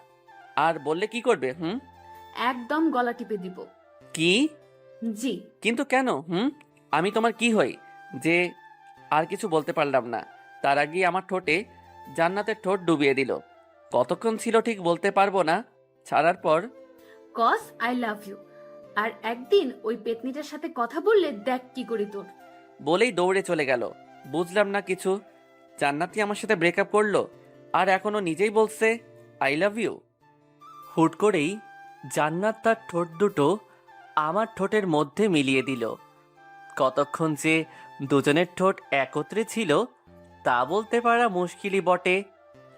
আর বললে কি করবে? একদম গলা টিপে দিব। কি? জি। কিন্তু কেন? আমি তোমার কি হই যে? আর কিছু বলতে পারলাম না, তার আগে আমার ঠোঁটে জান্নাতের ঠোঁট ডুবিয়ে দিল। কতক্ষণ ছিল ঠিক বলতে পারবো না। ছাড়ার পর, কজ আই লাভ ইউ। আর একদিন ওই পেতনিটার সাথে কথা বললে দেখ কি করি তোর। বলেই দৌড়ে চলে গেল। বুঝলাম না কিছু। জান্নাতি আমার সাথে ব্রেকআপ করলো, আর এখনো নিজেই বলছে আই লাভ ইউ। হুট করেই জান্নাত তার ঠোঁট দুটো আমার ঠোঁটের মধ্যে মিলিয়ে দিল। কতক্ষণ যে দুজনের ঠোঁট একত্রে ছিল তা বলতে পারা মুশকিলই বটে।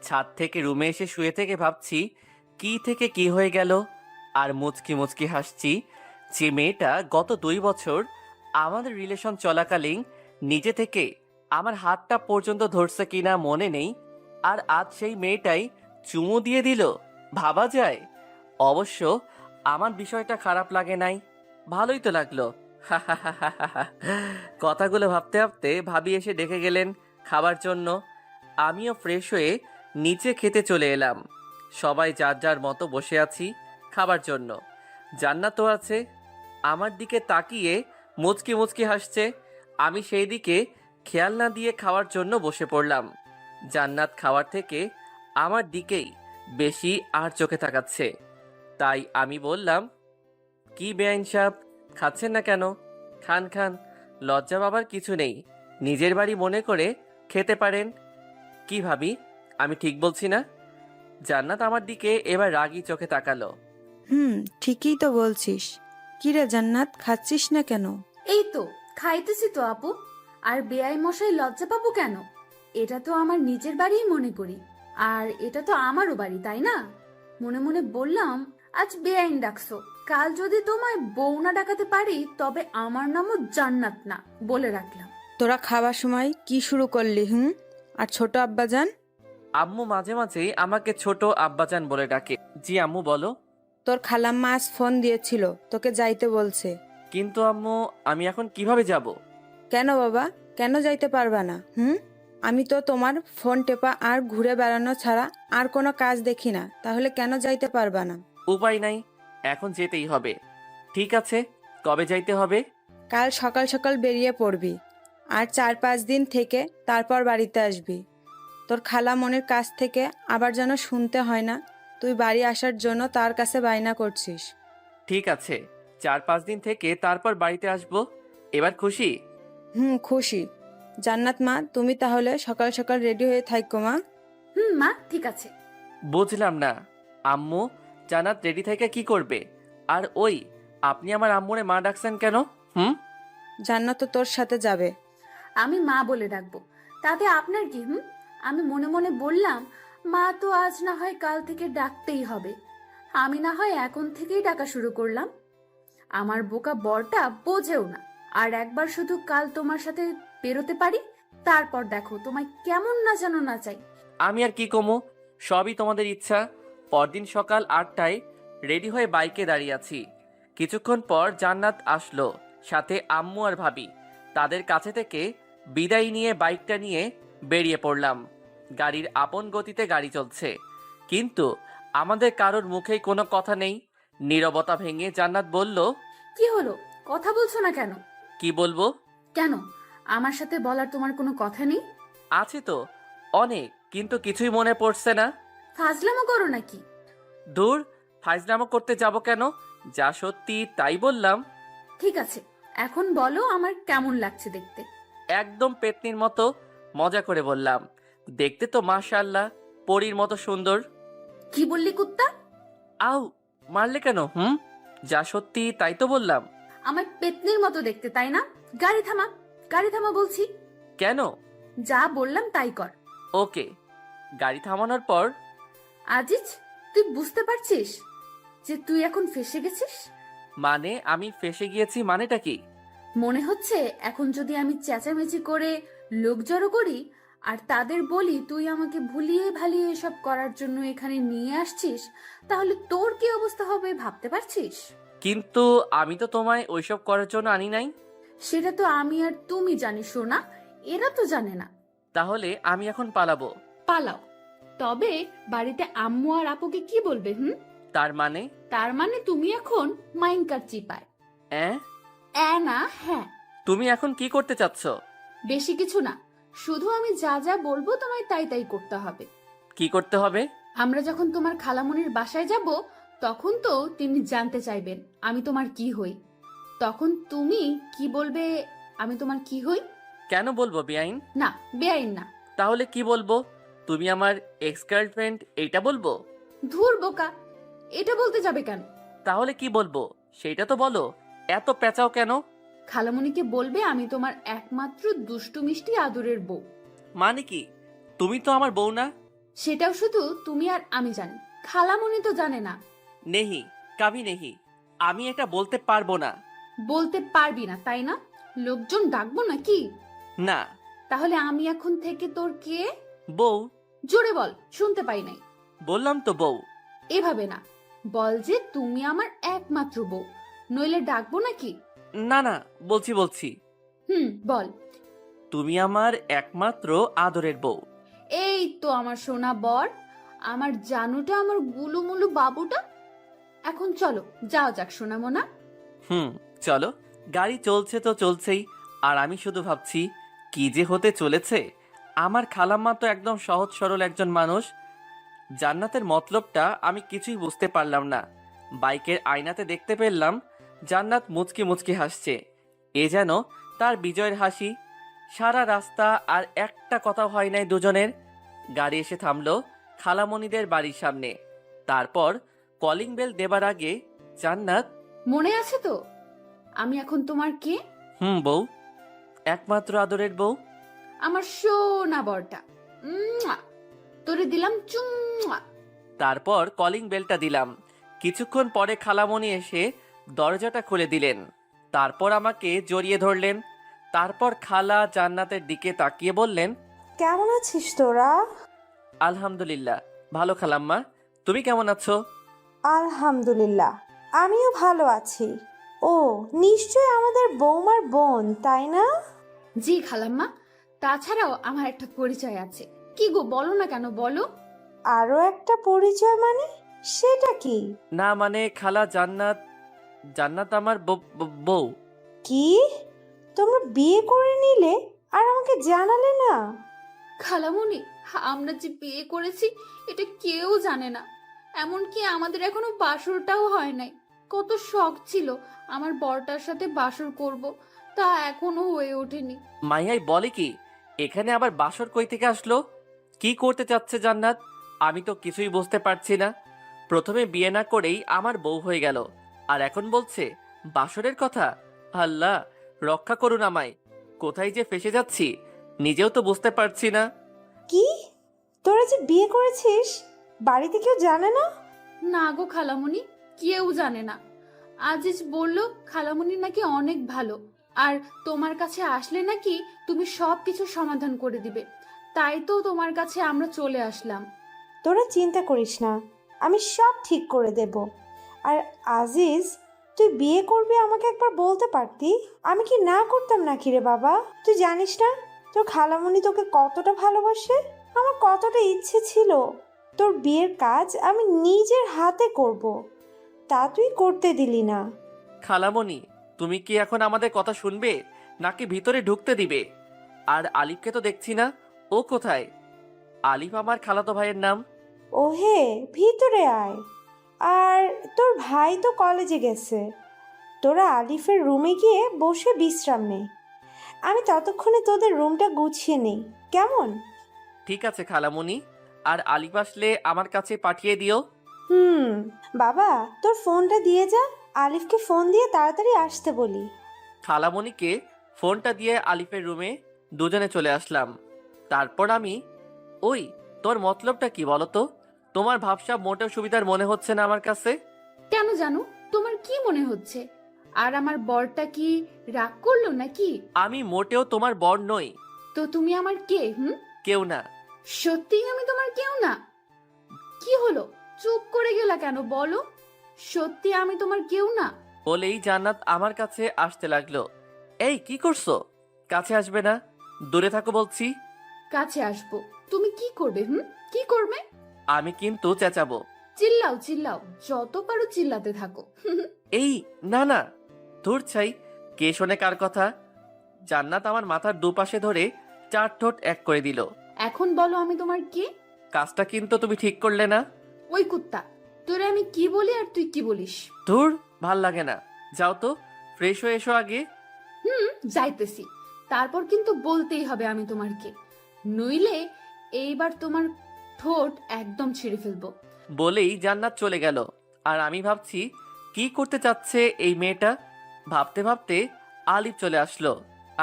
ছাদ থেকে রুমে এসে শুয়ে থেকে ভাবছি কি থেকে কি হয়ে গেল, আর মুচকি মুচকি হাসছি যে মেয়েটা গত 2 বছর আমাদের রিলেশন চলাকালীন নিজে থেকে আমার হাতটা পর্যন্ত ধরছে কিনা মনে নেই, আর আজ সেই মেয়েটাই চুমু দিয়ে দিল। ভাবা যায়? অবশ্য আমার বিষয়টা খারাপ লাগে নাই, ভালোই তো লাগলো। কথাগুলো ভাবতে ভাবতে ভাবি এসে ডেকে গেলেন খাবার জন্য। আমিও ফ্রেশ হয়ে নিচে খেতে চলে এলাম। সবাই যার যার মতো বসে আছি খাবার জন্য। জান্নাতও আছে, আমার দিকে তাকিয়ে মুচকি মুচকি হাসছে। আমি সেই দিকে খেয়াল না দিয়ে খাওয়ার জন্য বসে পড়লাম। জান্নাত খাওয়ার থেকে আমার দিকেই বেশি আর চোখে তাকাচ্ছে। তাই আমি বললাম, কি বেআইন সাহেব, খাচ্ছেন না কেন? খান খান, লজ্জা পাবার কিছু নেই, নিজের বাড়ি মনে করে খেতে পারেন। কি ভাবি, আমি ঠিক বলছি না? জান্নাত আমার দিকে এবার রাগী চোখে তাকালো। ঠিকই তো বলছিস। কি রে জান্নাত, খাচ্ছিস না কেন? এই তো খাইতেছি তো আপু। আর বেআই মশাই লজ্জা পাবো কেন? এটা তো আমার নিজের বাড়িই মনে করি, আর এটা তো আমারও বাড়ি, তাই না? মনে মনে বললাম, আজ বেআইন ডাকছো, কাল যদি তোমায় বউ না ডাকাতে পারি তবে আমার নামও জান্নাত না, বলে রাখলাম। তোরা খাবার সময় কি শুরু করলি? আর ছোট আব্বাজান? আম্মু মাঝে মাঝেই আমাকে ছোট আব্বাজান বলে ডাকে। জি আম্মু, বলো। তোর খালাম্মা আজ ফোন দিয়েছিল, তোকে যাইতে বলছে। কিন্তু আম্মু, আমি এখন কিভাবে যাব? কেন বাবা, কেন যাইতে পারবা না? আমি তো তোমার ফোন টেপা আর ঘুরে বেড়ানো ছাড়া আর কোনো কাজ দেখি না, তাহলে কেন যাইতে পারবা না? উপায় নাই, এখন যেতেই হবে। ঠিক আছে, কবে যাইতে হবে? কাল সকাল সকাল বেরিয়ে পড়বি, আর 4-5 দিন থেকে তারপর বাড়িতে আসবি। তোর খালামণির কাছ থেকে আবার যেন শুনতে হয় না তুই বাড়ি আসার জন্য তার কাছে বায়না করছিস। ঠিক আছে, 4-5 দিন থেকে তারপর বাড়িতে আসবো। এবার খুশি? খুশি। জান্নাত মা, তুমি তাহলে সকাল সকাল রেডি হয়ে থাকো মা। মা ঠিক আছে। বুঝলাম না আম্মু, জান্নাত রেডি থেকে কি করবে? আর ওই, আপনি আমার আম্মুরে মা ডাকছেন কেন? জান্নাত তো তোর সাথে যাবে। আমি মা বলে ডাকবো, তাতে আপনার কি? আমি মনে মনে বললাম, মা তো আজ না হয় কাল থেকে ডাকতেই হবে, আমি না হয় এখন থেকেই ডাকা শুরু করলাম। আমার বোকা বরটা বোঝেও না। আর একবার শুধু কাল তোমার সাথে বেরোতে পারি, তারপর দেখো তোমায় কেমন না জানো না চাই। আমি আর কি কমু, সবই তোমাদের ইচ্ছা। পরদিন সকাল 8টায় রেডি হয়ে বাইকে দাঁড়িয়ে আছি। কিছুক্ষণ পর জান্নাত আসলো, সাথে আম্মু আর ভাবি। তাদের কাছে থেকে বিদায় নিয়ে বাইকটা নিয়ে বেরিয়ে পড়লাম। গাড়ির আপন গতিতে গাড়ি চলছে, কিন্তু আমাদের কারোর মুখেই কোনো কথা নেই। নীরবতা ভেঙে জান্নাত বলল, কি হলো, কথা বলছো না কেন? কি বলবো? কেন, আমার সাথে বলার তোমার কোনো কথা নেই? আছে তো অনেক, কিন্তু কিছুই মনে পড়ছে না। ফাজলামো করো নাকি? দূর, ফাইজলামো করতে যাব কেন? যা সত্যি তাই বললাম। ঠিক আছে, এখন বলো আমার কেমন লাগছে দেখতে? একদম পেতনির মতো, মজা করে বললাম। দেখতে তো মাশাআল্লাহ পরীর মতো সুন্দর। কি বললি কুত্তা? আউ, মারলে কেন? যা সত্যি তাই তো বললাম। আমার পেতনির মতো দেখতে, তাই না? গাড়ি থামা, গাড়ি থামা বলছি। কেন? যা বললাম তাই কর। ওকে। গাড়ি থামানোর পর, আজিজ, তুই বুঝতে পারছিস যে তুই এখন ফেসে গেছিস? মানে আমি ফেসে গিয়েছি মানেটা কি? মনে হচ্ছে এখন যদি আমি চেঁচামেচি করে লোক জড়ো করি আর তাদের বলি তুই আমাকে ভুলিয়ে ভালিয়ে এসব করার জন্য এখানে নিয়ে আসছিস, তাহলে তোর কি অবস্থা হবে ভাবতে পারছিস? কিন্তু আমি তো তোমায় ওইসব করার জন্য আনি নাই। সেটা তো আমি আর তুমি জানি সোনা, এরা তো জানে না। তাহলে আমি এখন পালাবো? পালাও, তবে বাড়িতে আম্মু আর আপুকে কি বলবে? তার মানে? তার মানে তুমি এখন মাইনকার চিপায়। না, হ্যাঁ। তুমি এখন কি করতে চাচ্ছ? বেশি কিছু না, শুধু আমি যা যা বলবো তোমায় তাই তাই করতে হবে। কি করতে হবে? আমরা যখন তোমার খালামণির বাসায় যাব, তখন তো তিনি জানতে চাইবেন আমি তোমার কি হই। তখন তুমি কি বলবে? আমি তোমার কি হই? কেন বলবো বেআইন? না, বেআইন না। তাহলে কি বলবো? তুমি আমার এক্স গার্লফ্রেন্ড, এইটা বলবো? ধুর বোকা, এটা বলতে যাবে কেন? তাহলে কি বলবো সেটা তো বলো, এত পেঁচাও কেন? খালামণিকে বলবে আমি তোমার একমাত্র দুষ্টু মিষ্টি আদরের বউ। মানে কি? তুমি তো আমার বউ না। সেটাও শুধু তুমি আর আমি জানি, খালামণি তো জানে না। নেহি, কাভি নেহি, আমি এটা বলতে পারবো না। বলতে পারবি না তাই না? লোকজন ডাকবো নাকি? না। তাহলে আমি এখন থেকে তোর কে? বউ। জোরে বল, শুনতে পাই নাই। বললাম তো বউ। এভাবে না, বল যে তুমি আমার একমাত্র বউ, নইলে ডাকবো নাকি? না না, বলছি। বল। তুমি আমার একমাত্র আদরের বউ। এই তো আমার সোনা বর, আমার জানুটা, আমার গুলুমুলু বাবুটা। এখন চলো, যাও যাক সোনা মোনা। চলো। গাড়ি চলছে তো চলছেই, আর আমি শুধু ভাবছি কি যে হতে চলেছে। আমার খালাম্মা তো একদম সহজ সরল একজন মানুষ। জান্নাতের মতলবটা আমি কিছুই বুঝতে পারলাম না। বাইকের আয়নাতে দেখতে পেলাম জান্নাত মুচকি মুচকি হাসছে। এ যেন তার বিজয়ের হাসি। সারা রাস্তা আর একটা কথা হয় নাই দুজনের। গাড়ি এসে থামলো খালামণিদের বাড়ির সামনে। তারপর কলিং বেল দেবার আগে জান্নাত, মনে আছে তো আমি এখন তোমার কে? বউ, একমাত্র আদরের বউ। আমার সোনা বরটা, তোরে দিলাম চুম্মা। তারপর কলিং বেলটা দিলাম। কিছুক্ষণ পরে খালামণি এসে দরজাটা খুলে দিলেন। তারপর আমাকে জড়িয়ে ধরলেন। তারপর খালা জান্নাতের দিকে তাকিয়ে বললেন, কেমন আছিস তোরা? আলহামদুলিল্লাহ ভালো খালাম্মা, তুমি কেমন আছো? আলহামদুলিল্লাহ, আমিও ভালো আছি। ও, নিশ্চয় আমাদের বৌমার বোন, তাই না? জি খালাম্মা, তাছাড়াও আমার একটা পরিচয় আছে। কি গো, বলো না কেন, বলো। আরো একটা পরিচয় মানে? সেটা কি? না মানে খালা, জান্নাত, জান্নাত আমার বউ। কি, তোমরা বিয়ে করে নিলে আর আমাকে জানালে না? খালামণি, আমরা যে বিয়ে করেছি এটা কেউ জানে না। এমনকি আমাদের এখনো বাসরটাও হয় নাই। কত শখ ছিল আমার বরটার সাথে বাসর করব, তা এখনো হয়ে ওঠেনি। মাইয়াই বলে কি, এখানে আবার বাসর কই থেকে আসলো? কি করতে চাচ্ছে জান্নাত? আমি তো কিছুই বুঝতে পারছি না। প্রথমে বিয়ে না করেই আমার বউ হয়ে গেল, আর এখন বলছে বাসরের কথা। আল্লাহ রক্ষা করুন আমায়, কোথায় যে ফেসে যাচ্ছি নিজেও তো বুঝতে পারছি না। কি, তোরা যে বিয়ে করেছিস বাড়িতে কেউ জানে না? না গো খালামণি, কেউ জানে না। আজিজ বলল খালামণি নাকি অনেক ভালো, আর তোমার কাছে আসলে নাকি তুমি সব কিছু সমাধান করে দিবে। তাই তো তোমার কাছে আমরা চলে আসলাম। তোরা চিন্তা করিস না, আমি সব ঠিক করে দেব। আর আজিজ, তুই বিয়ে করবি আমাকে একবার বলতে পারতি, আমি কি না করতাম নাকি রে বাবা? তুই জানিস না তোর খালামণি তোকে কতটা ভালোবাসে। আমার কতটা ইচ্ছে ছিল তোর বিয়ের কাজ আমি নিজের হাতে করব, তা তুই করতে দিলি না। খালামণি, তুমি কি এখন আমাদের কথা শুনবে নাকি ভিতরে ঢুকতে দিবে? আর আলিফকে তো দেখছি না, ও কোথায়? আলিফ আমার খালাতো ভাইয়ের নাম। ওহে, ভিতরে আয়। আর তোর ভাই তো কলেজে গেছে, তোরা আলিফের রুমে গিয়ে বসে বিশ্রাম নে। আমি ততক্ষণে তোদের রুমটা গুছিয়ে নেই, কেমন? ঠিক আছে খালামণি, আর আলিফ আসলে আমার কাছে পাঠিয়ে দিও। বাবা, তোর ফোনটা দিয়ে যা, আলিফকে ফোন দিয়ে তাড়াতাড়ি আসতে বলি। খালামণিকে ফোনটা দিয়ে আলিফের রুমে দুজনে চলে আসলাম। তারপর আমি, ওই তোর মতলবটা কি বলো তো? তোমার ভাবসা মোটেও সুবিধার মনে হচ্ছে না আমার কাছে। কেন জানো, তোমার কি মনে হচ্ছে? আর আমার বরটা কি রাগ করলো নাকি? আমি মোটেও তোমার বর নই। তো তুমি আমার কে? কেউ না। সত্যি আমি তোমার কেউ না? কি হলো, চুপ করে গেলা কেন, বলো। সত্যি আমি তোমার কেউ না? বলেই জান্নাত আমার কাছে আসতে লাগলো। এই কি করছো? কাছে আসবে না, দূরে থাকো বলছি। কাছে আসবো? তুমি কি করবে? কি করবে? আমি কিন্তু চেঁচাবো। চিল্লাও চিল্লাও, যত পারো চিল্লাতে থাকো। এই না না, ধুর ছাই, কে শোনে কার কথা? জান্নাত আমার মাথার দুপাশে ধরে চার ঠোঁট এক করে দিল। এখন বলো আমি তোমার কে? কাজটা কিন্তু তুমি ঠিক করলে না। ওই কুত্তা, তোরে আমি কি বলি আর তুই কি বলিস? ধুর, ভাল লাগে না। যাও তো, ফ্রেশ হয়ে এসো আগে। যাইতেছি, তারপর কিন্তু বলতেই হবে আমি তোমার কে, নইলে এইবার তোমার ঠোঁট একদম ছিঁড়ে ফেলবো। বলেই জান্নাত চলে গেল। আর আমি ভাবছি কি করতে চাচ্ছে এই মেয়েটা। ভাবতে ভাবতে আলিফ চলে আসলো।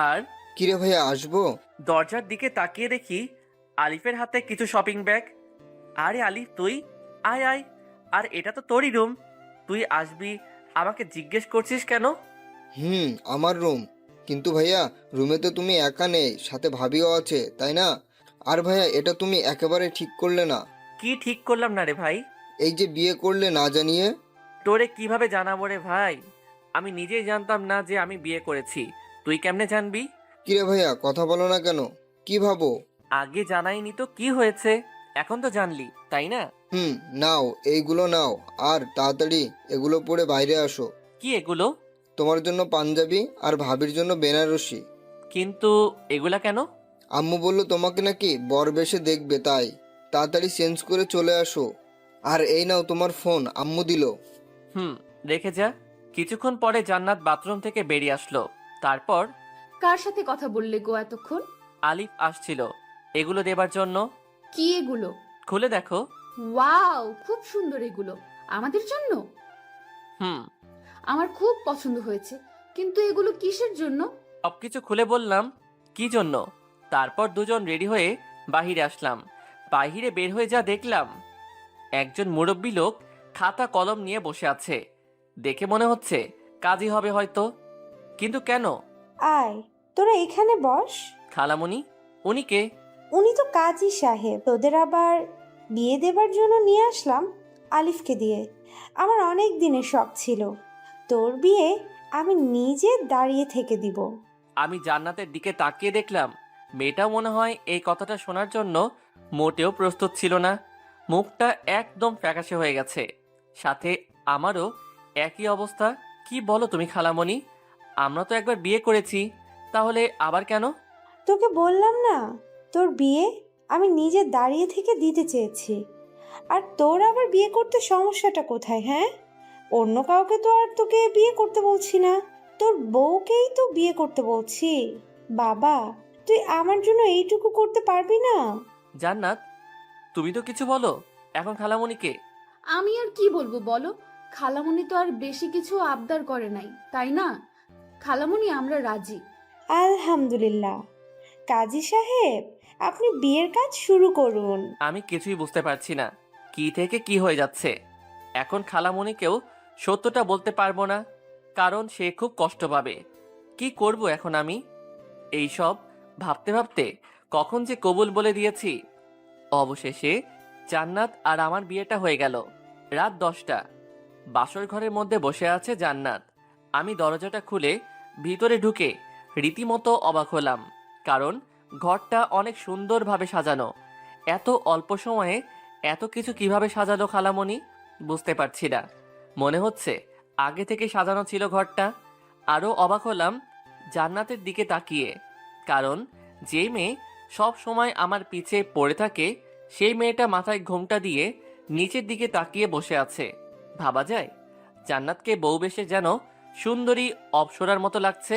আর কিরে ভাইয়া, আসবো? দরজার দিকে তাকিয়ে দেখি আলিফের হাতে কিছু শপিং ব্যাগ। আরে আলিফ, তুই আয় আয়। আর এটা তো তোরই রুম, তুই আসবি, আমাকে জিজ্ঞেস করছিস কেন? আমার রুম। কিন্তু ভাইয়া, রুমে তো তুমি একা নেই, সাথে ভাবিও আছে, তাই না? আর ভাইয়া, এটা তুমি একেবারে ঠিক করলে না। কি ঠিক করলাম না রে ভাই? এই যে বিয়ে করলে না জানিয়ে। তোরে কিভাবে জানাবো রে ভাই? আমি নিজেই জানতাম না যে আমি বিয়ে করেছি, তুই কেমনে জানবি? কিরে ভাইয়া, কথা বলো না কেন? কি ভাবো? আগে জানাইনি তো কি হয়েছে, এখন তো জানলি, তাই না? নাও, এইগুলো নাও, আর তাড়াতাড়ি এগুলো পরে বাইরে আসো। কি এগুলো? তোমার জন্য পাঞ্জাবি আর ভাবির জন্য বেনারসি। কিন্তু এগুলা কেন? আম্মু বললো তোমাকে নাকি বর বেশে দেখবে, তাই তাড়াতাড়ি চেঞ্জ করে চলে আসো। আর এই নাও তোমার ফোন, আম্মু দিল। রেখে যা। কিছুক্ষণ পরে জান্নাত বাথরুম থেকে বেরিয়ে আসলো। তারপর কার সাথে কথা বললে গো এতক্ষণ? আলিফ আসছিল এগুলো দেবার জন্য। কি এগুলো? খুলে দেখো। ওয়াও, খুব সুন্দর এগুলো। আমাদের জন্য? হুম। আমার খুব পছন্দ হয়েছে, কিন্তু এগুলো কিসের জন্য? সবকিছু খুলে বললাম কি জন্য। তারপর দুজন রেডি হয়ে বাহিরে আসলাম। বাহিরে বের হয়ে যা দেখলাম, একজন মুরব্বী লোক খাতা কলম নিয়ে বসে আছে। দেখে মনে হচ্ছে কাজী হবে হয়তো, কিন্তু কেন? আয়, তোরা এখানে বস। খালামণি, উনি কে? উনি তো কাজী সাহেব। তোদের আবার বিয়ে দেবার জন্য নিয়ে আসলাম আলিফকে দিয়ে। আমার অনেক দিনের শখ ছিল তোর বিয়ে আমি নিজে দাঁড়িয়ে থেকে দিব। আমি জান্নাতের দিকে তাকিয়ে দেখলাম মেয়েটা মনে হয় এই কথাটা শোনার জন্য মোটেও প্রস্তুত ছিল না। মুখটা একদম ফ্যাকাশে হয়ে গেছে, সাথে আমারও একই অবস্থা। কি বলো তুমি খালামণি, আমরা তো একবার বিয়ে করেছি, তাহলে আবার কেন? তোকে বললাম না, তোর বিয়ে আমি নিজে দাঁড়িয়ে থেকে দিতে চেয়েছি। আর তোর আবার বিয়ে করতে সমস্যাটা কোথায়? হ্যাঁ, অন্য কাউকে তো আর তোকে বিয়ে করতে বলছি না, তোর বউকেই তো বিয়ে করতে বলছি। বাবা, তুই আমার জন্য এইটুকু করতে পারবি না? জান্নাত, তুমি তো কিছু বলো এখন খালামণিকে। আমি আর কি বলবো বলো, খালামণি তো আর বেশি কিছু আবদার করে নাই, তাই না? খালামণি, আমরা রাজি। আলহামদুলিল্লাহ। কাজী সাহেব, আপনি বিয়ের কাজ শুরু করুন। আমি কিছুই বুঝতে পারছি না কি থেকে কি হয়ে যাচ্ছে। এখন খালামণিকেও সত্যটা বলতে পারবো না, কারণ সে খুব কষ্ট পাবে। কি করব এখন আমি? এই সব ভাবতে ভাবতে কখন যে কবুল বলে দিয়েছি। অবশেষে জান্নাত আর আমার বিয়েটা হয়ে গেল। রাত 10টা, বাসর ঘরের মধ্যে বসে আছে জান্নাত। আমি দরজাটা খুলে ভিতরে ঢুকে রীতিমতো অবাক হলাম, কারণ ঘরটা অনেক সুন্দরভাবে সাজানো। এত অল্প সময়ে এত কিছু কিভাবে সাজালো খালামণি বুঝতে পারছি না। মনে হচ্ছে আগে থেকে সাজানো ছিল ঘরটা। আরও অবাক হলাম জান্নাতের দিকে তাকিয়ে, কারণ যে মেয়ে সব সময় আমার পিছে পড়ে থাকে সেই মেয়েটা মাথায় ঘোমটা দিয়ে নিচের দিকে তাকিয়ে বসে আছে। ভাবা যায় জান্নাতকে বউ বেশে যেন সুন্দরী অপ্সরার মতো লাগছে।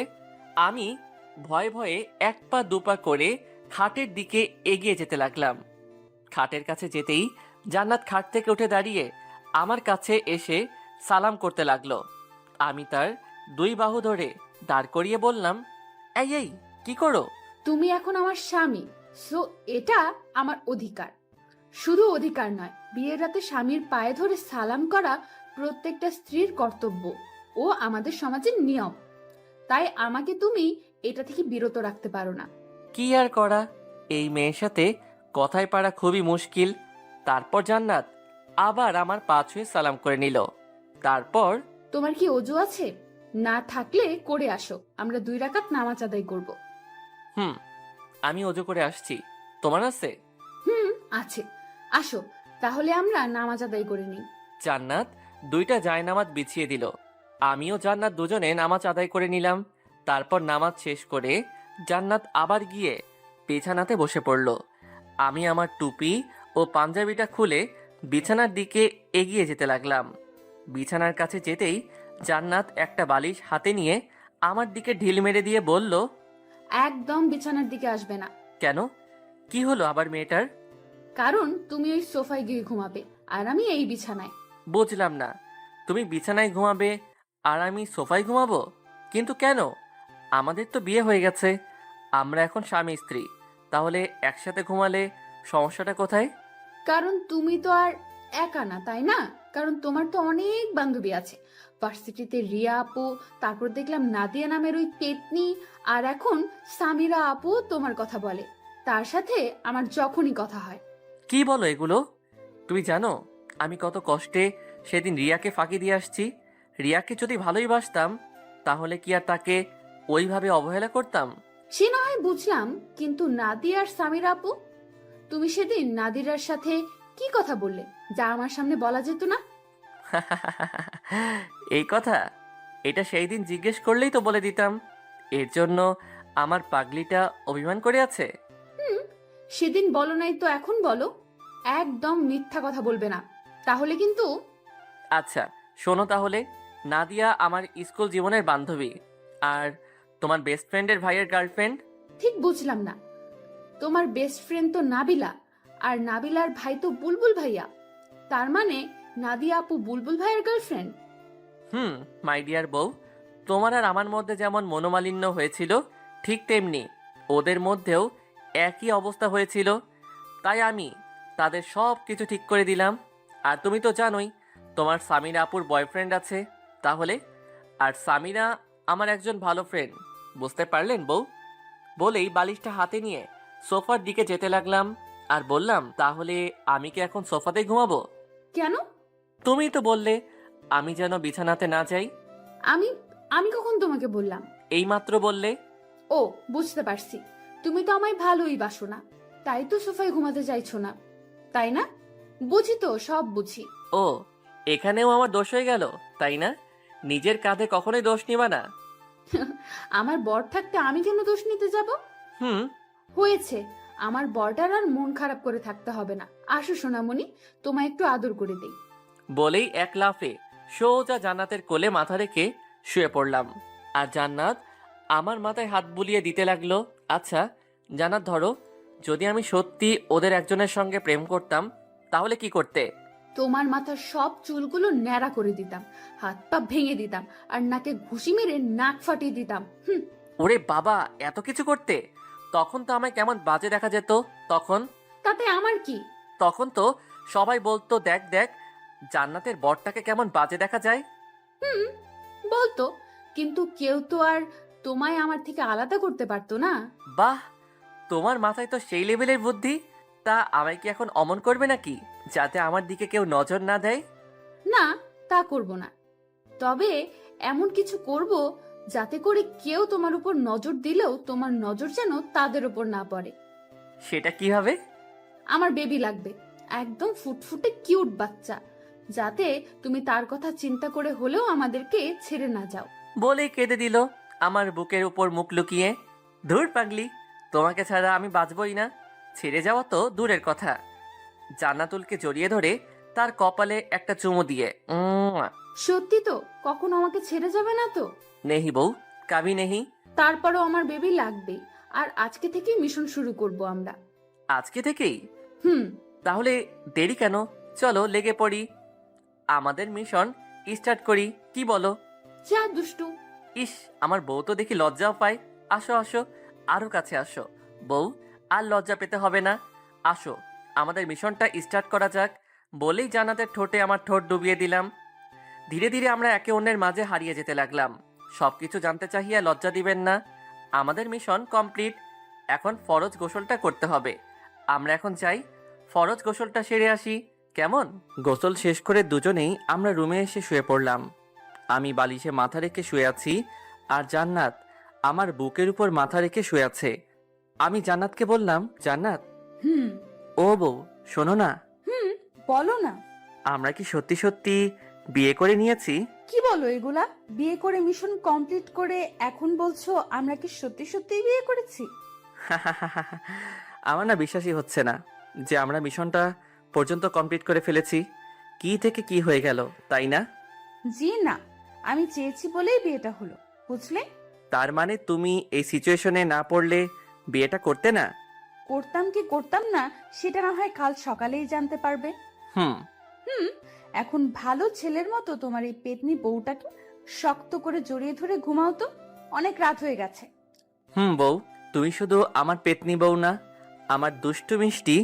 আমি ভয়ে ভয়ে এক পা দুপা করে খাটের দিকে এগিয়ে যেতে লাগলাম। খাটের কাছে যেতেই জান্নাত খাট থেকে উঠে দাঁড়িয়ে আমার কাছে এসে সালাম করতে লাগলো। আমি তার 2 বাহু ধরে দাঁড় করিয়ে বললাম, এই এই কি করো? তুমি এখন আমার স্বামী, সো এটা আমার অধিকার। শুধু অধিকার নয়, বিয়ের রাতে স্বামীর পায়ে ধরে সালাম করা প্রত্যেকটা স্ত্রীর কর্তব্য ও আমাদের সমাজের নিয়ম। তাই আমাকে তুমি এটা থেকে বিরত রাখতে পারো না। কি আর করা, এই মেয়ের সাথে কথায় পারা খুবই মুশকিল। তারপর জান্নাত আবার আমার পা ছুঁয়ে সালাম করে নিল। তারপর, তোমার কি অজু আছে? না থাকলে করে আসো, আমরা 2 রাকাত নামাজ আদায় করব। আমি অজু করে আসছি, তোমার আছে? আছে, আসো তাহলে আমরা নামাজ আদায় করে নিই। জান্নাত 2টা জায়নামাজ বিছিয়ে দিল। আমিও জান্নাত দুজনে নামাজ আদায় করে নিলাম। তারপর নামাজ শেষ করে জান্নাত আবার গিয়ে বিছানাতে বসে পড়ল। আমি আমার টুপি ও পাঞ্জাবিটা খুলে বিছানার দিকে এগিয়ে যেতে লাগলাম। বিছানার কাছে যেতেই জান্নাত একটা বালিশ হাতে নিয়ে আমার দিকে ঢিল মেরে দিয়ে বলল, একদম বিছানার দিকে আসবে না। কেন? কি হলো আবার মেয়েটার? কারণ তুমি ওই সোফায় গিয়ে ঘুমাবে আর আমি এই বিছানায়। বুঝলাম না, তুমি বিছানায় ঘুমাবে আর আমি সোফায় ঘুমাবো? কিন্তু কেন? আমাদের তো বিয়ে হয়ে গেছে, আমরা এখন স্বামী স্ত্রী, তাহলে একসাথে ঘুমালে সমস্যাটা কোথায়? কারণ তুমি তো আর একা না, তাই না? কারণ তোমার তো অনেক বান্ধবী আছে। ভার্সিটিতে রিয়া আপু, তারপর দেখলাম নাদিয়া নামের ওই পেতনি, আর এখন সামিরা আপু তোমার কথা বলে। তার সাথে আমার যখনই কথা হয়। কি বলো এগুলো? তুমি জানো আমি কত কষ্টে সেদিন রিয়াকে ফাঁকি দিয়ে আসছি। রিয়াকে যদি ভালোই বাসতাম তাহলে কি আর তাকে ওইভাবে অবহেলা করতাম? সে না হয় বুঝলাম, কিন্তু নাদিয়া আর সামিরা আপু, তুমি সেদিন নাদিরার সাথে কি কথা বললে যা আমার সামনে বলা যেত না? এই কথা, এটা সেই দিন জিজ্ঞেস করলেই তো বলে দিতাম। এর জন্য আমার পাগলিটা অভিমান করে আছে। সেদিন বলো নাই তো এখন বলো। একদম মিথ্যা কথা বলবে না, তাহলে কিন্তু। আচ্ছা শোনো তাহলে, নাদিয়া আমার স্কুল জীবনের বান্ধবী, আর তোমার বেস্ট ফ্রেন্ডের ভাইয়ের গার্লফ্রেন্ড। ঠিক বুঝলাম না, তোমার বেস্ট ফ্রেন্ড তো নাবিলা, আর নাবিলার ভাই তো বুলবুল ভাইয়া। তার মানে নাদিয়া আপু বুলবুল ভাইয়ের গার্লফ্রেন্ড? মাই ডিয়ার বউ, তোমার আর আমার মধ্যে যেমন মনোমালিন্য হয়েছিল ঠিক তেমনি ওদের মধ্যেও একই অবস্থা হয়েছিল। তাই আমি তাদের সব কিছু ঠিক করে দিলাম। আর তুমি তো জানোই তোমার সামিরা আপুর বয়ফ্রেন্ড আছে, তাহলে? আর সামিরা আমার একজন ভালো ফ্রেন্ড, বুঝতে পারলেন বউ? বলেই বালিশটা হাতে নিয়ে সোফার দিকে যেতে লাগলাম আর বললাম, তাহলে আমি কি এখন সোফাতেই ঘুমাবো? কেন? তুমি তো বললে আমি যেন বিছানাতে না যাই। আমি আমি কখন তোমাকে বললাম? এইমাত্র বললে। ও, বুঝতে পারছি, তুমি তো আমায় ভালোই বাসো না, তাই তো সোফায় ঘুমাতে চাইছো না, তাই না? বুঝি তো, সব বুঝি। ও, এখানেও আমার দোষ হয়ে গেল, তাই না? নিজের কাঁধে কখনোই দোষ নিবা না। আমার বর থাকতে আমি কেন দোষ নিতে যাব? হুম। হয়েছে, আমার বরটার আর মন খারাপ করে থাকতে হবে না। আসো সোনামণি, তোমায় একটু আদর করে দেই। বলেই এক লাফে সোজা জান্নাতের কোলে মাথা রেখে শুয়ে পড়লাম। আর জান্নাত আমার মাথায় হাত বুলিয়ে দিতে লাগলো। আচ্ছা জান্নাত, ধরো যদি আমি সত্যি ওদের একজনের সঙ্গে প্রেম করতাম, তাহলে কি করতে? তোমার মাথার সব চুলগুলো ন্যাড়া করে দিতাম, হাত পা ভেঙে দিতাম, আর নাকে ঘুষি মেরে নাক ফাটিয়ে দিতাম। ওরে বাবা, এত কিছু করতে? তখন তো আমায় কেমন বাজে দেখা যেত। তাতে আমার কি? তখন তো সবাই বলতো, দেখ দেখ জান্নাতের বরটাকে কেমন বাজে দেখা যায়। বলতো, কিন্তু কেউ তো আর তোমায় আমার থেকে আলাদা করতে পারতো না। বাহ, তোমার মাথায় তো সেই লেভেলের বুদ্ধি। তা আমায় কি এখন অমন করবে নাকি, যাতে আমার দিকে কেউ নজর না দেয়? না, তা করব না, তবে এমন কিছু করব যাতে করে কেউ তোমার উপর নজর দিলেও তোমার নজর যেন তাদের উপর না পড়ে। সেটা কি হবে? আমার বেবি লাগবে, একদম ফুটফুটে কিউট বাচ্চা, যাতে তুমি তার কথা চিন্তা করে হলেও আমাদেরকে ছেড়ে না যাও। বলেই কেঁদে দিল আমার বুকের উপর মুখ লুকিয়ে। ধুর পাগলি, তোমাকে ছাড়া আমি বাঁচবই না। ছেড়ে যাওয়া তো দূরের কথা, জান্নাতুলকে জড়িয়ে ধরে তার কপালে একটা চুমু দিয়ে সত্যি তো? কখনো আমাকে ছেড়ে যাবে না তো? নেহি বউ, কাবি নেহি। তারপরও আমার বেবি লাগবে, আর আজকে থেকেই মিশন শুরু করব আমরা। আজকে থেকেই? হুম। তাহলে দেরি কেন, চলো লেগে পড়ি, আমাদের মিশন স্টার্ট করি, কি বলো? যা দুষ্টু। ইস, আমার বউ তো দেখি লজ্জাও পায়। আসো আসো, আরো কাছে আসো বউ, আর লজ্জা পেতে হবে না। আসো, আমাদের মিশনটা স্টার্ট করা যাক। বলেই জান্নাতের ঠোঁটে আমার ঠোঁট ডুবিয়ে দিলাম। ধীরে ধীরে আমরা একে অন্যের মাঝে হারিয়ে যেতে লাগলাম। সবকিছু জানতে চাহিয়া লজ্জা দিবেন না। আমাদের মিশন কমপ্লিট, এখন ফরজ গোসলটা করতে হবে। আমরা এখন চাই ফরজ গোসলটা সেরে আসি, কেমন? গোসল শেষ করে দুজনেই আমরা রুমে এসে শুয়ে পড়লাম। আমি বালিশে মাথা রেখে শুয়ে আছি, আর জান্নাত আমার বুকের উপর মাথা রেখে শুয়ে আছে। আমি জান্নাতকে বললাম, জান্নাত, হুম। ও বউ শোনো না, বলো না। আমরা কি সত্যি সত্যি বিয়ে করে নিয়েছি? কি বলো এগুলা? বিয়ে করে মিশন কমপ্লিট করে এখন বলছো আমরা কি সত্যি সত্যি বিয়ে করেছি? আমার না বিশ্বাসই হচ্ছে না যে আমরা মিশনটা পর্যন্ত কমপ্লিট করে ফেলেছি। কি থেকে কি হয়ে গেল, তাই না? জি না, আমি চেয়েছি বলেই বিয়েটা হলো, বুঝলে? তার মানে তুমি এই সিচুয়েশনে না পড়লে বিয়েটা করতে না? করতাম কি করতাম না সেটা না হয় কাল সকালেই জানতে পারবে। হুম। এখন ভালো ছেলের মতো তোমার এই পেতনি বউটাকে শক্ত করে জড়িয়ে ধরে ঘুমাও তো, অনেক রাত হয়ে গেছে। বউ, তুমি শুধু আমার পেতনি বউ না, আমার দুষ্টু মিষ্টি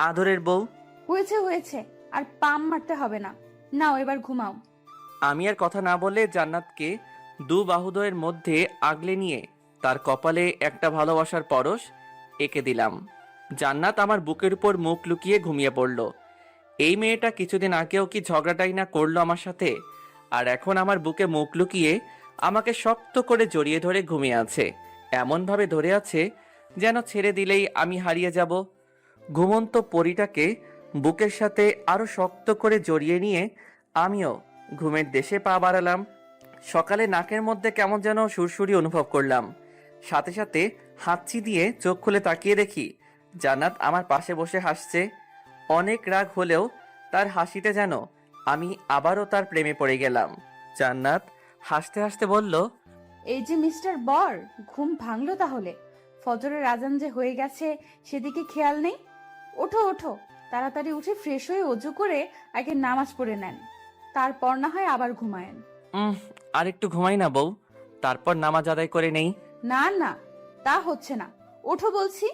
আদরের বউ। হয়েছে হয়েছে, আর পাম মারতে হবে না, নাও এবার ঘুমাও। আমি আর কথা না বলে জান্নাতকে দু বাহুদয়ের মধ্যে আগলে নিয়ে তার কপালে একটা ভালোবাসার পরশ এঁকে দিলাম। জান্নাত আমার বুকের উপর মুখ লুকিয়ে ঘুমিয়ে পড়ল। এই মেয়েটা কিছুদিন আগেও কি ঝগড়াটাই না করলো আমার সাথে, আর এখন আমার বুকে মুখ লুকিয়ে আমাকে শক্ত করে জড়িয়ে ধরে ঘুমিয়ে আছে। এমনভাবে ধরে আছে যেন ছেড়ে দিলেই আমি হারিয়ে যাব। ঘুমন্ত পরীটাকে বুকের সাথে আরো শক্ত করে জড়িয়ে নিয়ে আমিও ঘুমের দেশে পা বাড়ালাম। সকালে নাকের মধ্যে কেমন যেন সুরসুরি অনুভব করলাম। সাথে সাথে হাঁচি দিয়ে চোখ খুলে তাকিয়ে দেখি জান্নাত আমার পাশে বসে হাসছে। অনেক রাগ হলেও তার হাসিতে যেন আমি আবারও তার প্রেমে পড়ে গেলাম। জান্নাত হাসতে হাসতে বলল, এই যে মিস্টার বর, ঘুম ভাঙলো তাহলে? ফজরের আজান যে হয়ে গেছে সেদিকে খেয়াল নেই? ওঠো ওঠো, তাড়াতাড়ি উঠে ফ্রেশ হয়ে অজু করে আগে নামাজ পড়ে নেন, তারপর না হয় আবার ঘুমায়েন। আর একটু ঘুমাই না বউ, তারপর নামাজ আদায় করে নেই। না না, তা হচ্ছে না, ওঠো বলছি।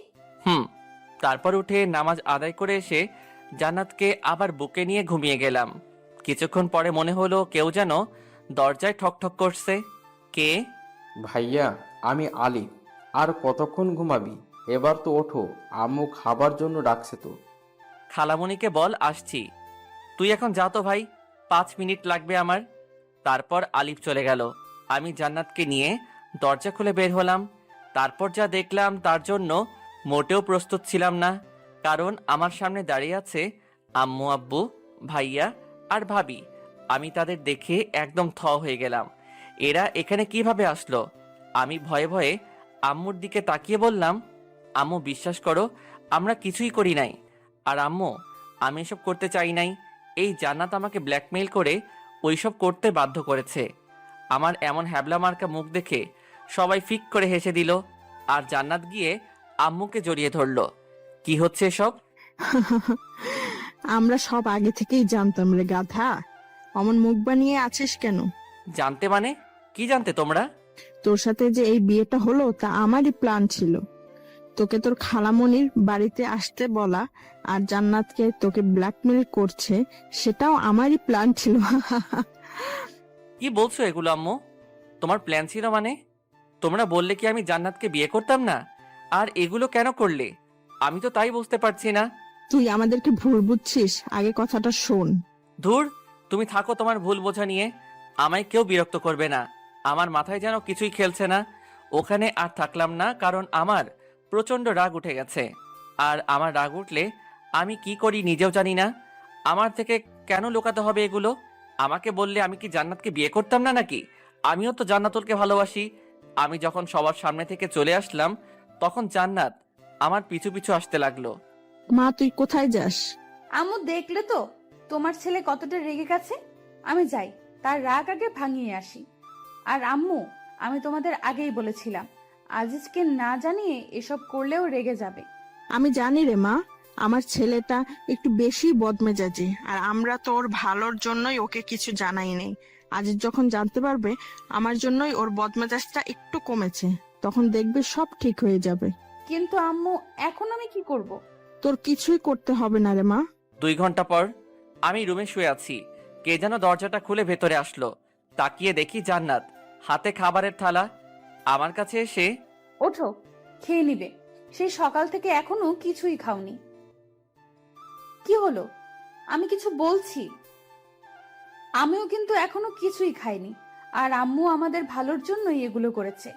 তারপর উঠে নামাজ আদায় করে এসে জান্নাতকে আবার বুকে নিয়ে ঘুমিয়ে গেলাম। কিছুক্ষণ পরে মনে হলো কেউ যেন দরজায় ঠক ঠক করছে। কে? ভাইয়া, আমি আলি। আর কতক্ষণ ঘুমাবি? এবার তো ওঠো, আম্মু খাবার জন্য ডাকছে তো। খালামণিকে বল আসছি। তুই এখন যা তো ভাই, 5 মিনিট লাগবে আমার। তারপর আলিফ চলে গেল। আমি জান্নাতকে নিয়ে দরজা খুলে বের হলাম। তারপর যা দেখলাম তার জন্য মোটেও প্রস্তুত ছিলাম না, কারণ আমার সামনে দাঁড়িয়ে আছে আম্মু, আব্বু, ভাইয়া আর ভাবি। আমি তাদের দেখে একদম থ হয়ে গেলাম। এরা এখানে কিভাবে আসলো? আমি ভয়ে ভয়ে আম্মুর দিকে তাকিয়ে বললাম, আম্মু বিশ্বাস করো, আমরা কিছুই করি নাই। আর আম্মু, আমি এসব করতে চাই নাই। এই জান্নাত আমাকে ব্ল্যাকমেইল করে ওইসব করতে বাধ্য করেছে। আমার এমন হ্যাবলা মার্কা মুখ দেখে সবাই ফিক করে হেসে দিল, আর জান্নাত গিয়ে আম্মুকে জড়িয়ে ধরলো। কি হচ্ছে এসব? আমরা সব আগে থেকেই জানতাম রে গাধা। অমন মুখ বানিয়ে আছিস কেন? জানতে মানে? কি জানতে তোমরা? তোর সাথে যে এই বিয়েটা হলো তা আমারই প্ল্যান ছিল। তোকে তোর খালামণির বাড়িতে আসতে বলা আর জান্নাতকে তোকে ব্ল্যাকমেল করছে, সেটাও আমারই প্ল্যান ছিল। কি বলছো এগুলো আম্মু? তোমার প্ল্যান ছিল মানে? তোমরা বললে কি আমি জান্নাতকে বিয়ে করতাম না? আর এগুলো কেন করলে? আমি তো তাই বুঝতে পারছি না। তুই আমাদেরকে ভুল বুঝছিস, আগে কথাটা শোন। ধুর, তুমি থাকো তোমার ভুল বোঝা নিয়ে। আমায় কেউ বিরক্ত করবে না। আমার মাথায় যেন কিছুই খেলছে না। ওখানে আর থাকলাম না, কারণ আমার প্রচন্ড রাগ উঠে গেছে। আর আমার রাগ উঠলে আমি কি করি নিজেও জানি না। আমার থেকে কেন লুকাতে হবে এগুলো? আমাকে বললে আমি কি জান্নাতকে বিয়ে করতাম না নাকি? আমিও তো জান্নাতুলকে ভালোবাসি। আমি যখন সবার সামনে থেকে চলে আসলাম, তখন জান্নাত আমার পিছু পিছু আসতে লাগলো। মা, তুই কোথায় যাস? আম্মু দেখলে তো তোমার ছেলে কতটা রেগে গেছে। আমি যাই, তার রাগ আগে ভাঙিয়ে আসি। আর আম্মু, আমি তোমাদের আগেই বলেছিলাম আজিজকে না জানিয়ে এসব করলেও রেগে যাবে। আমি জানি রে মা, আমার ছেলেটা একটু বেশি বদমেজাজি, আর আমরা তো ওর ভালোর জন্যই ওকে কিছু জানাই নেই। আজ যখন জানতে পারবে আমার জন্যই ওর বদমেজাজটা একটু কমেছে, তখন দেখবে সব ঠিক হয়ে যাবে। কিন্তু আম্মু, এখন আমি কি করব? তোর কিছুই করতে হবে না রে মা। 2 ঘন্টা পর আমি রুমে শুয়ে আছি। কে যেন দরজাটা খুলে ভেতরে আসলো। তাকিয়ে দেখি জান্নাত, হাতে খাবারের থালা। আমার কাছে এসে, ওঠো, খেয়ে নিবে। সেই সকাল থেকে এখনো কিছুই খাওনি। কি হলো? আমি কিছু বলছি। আমিও কিন্তু এখনো কিছুই খাইনি। আর আম্মু আমাদের ভালোর জন্যই এগুলো করেছে।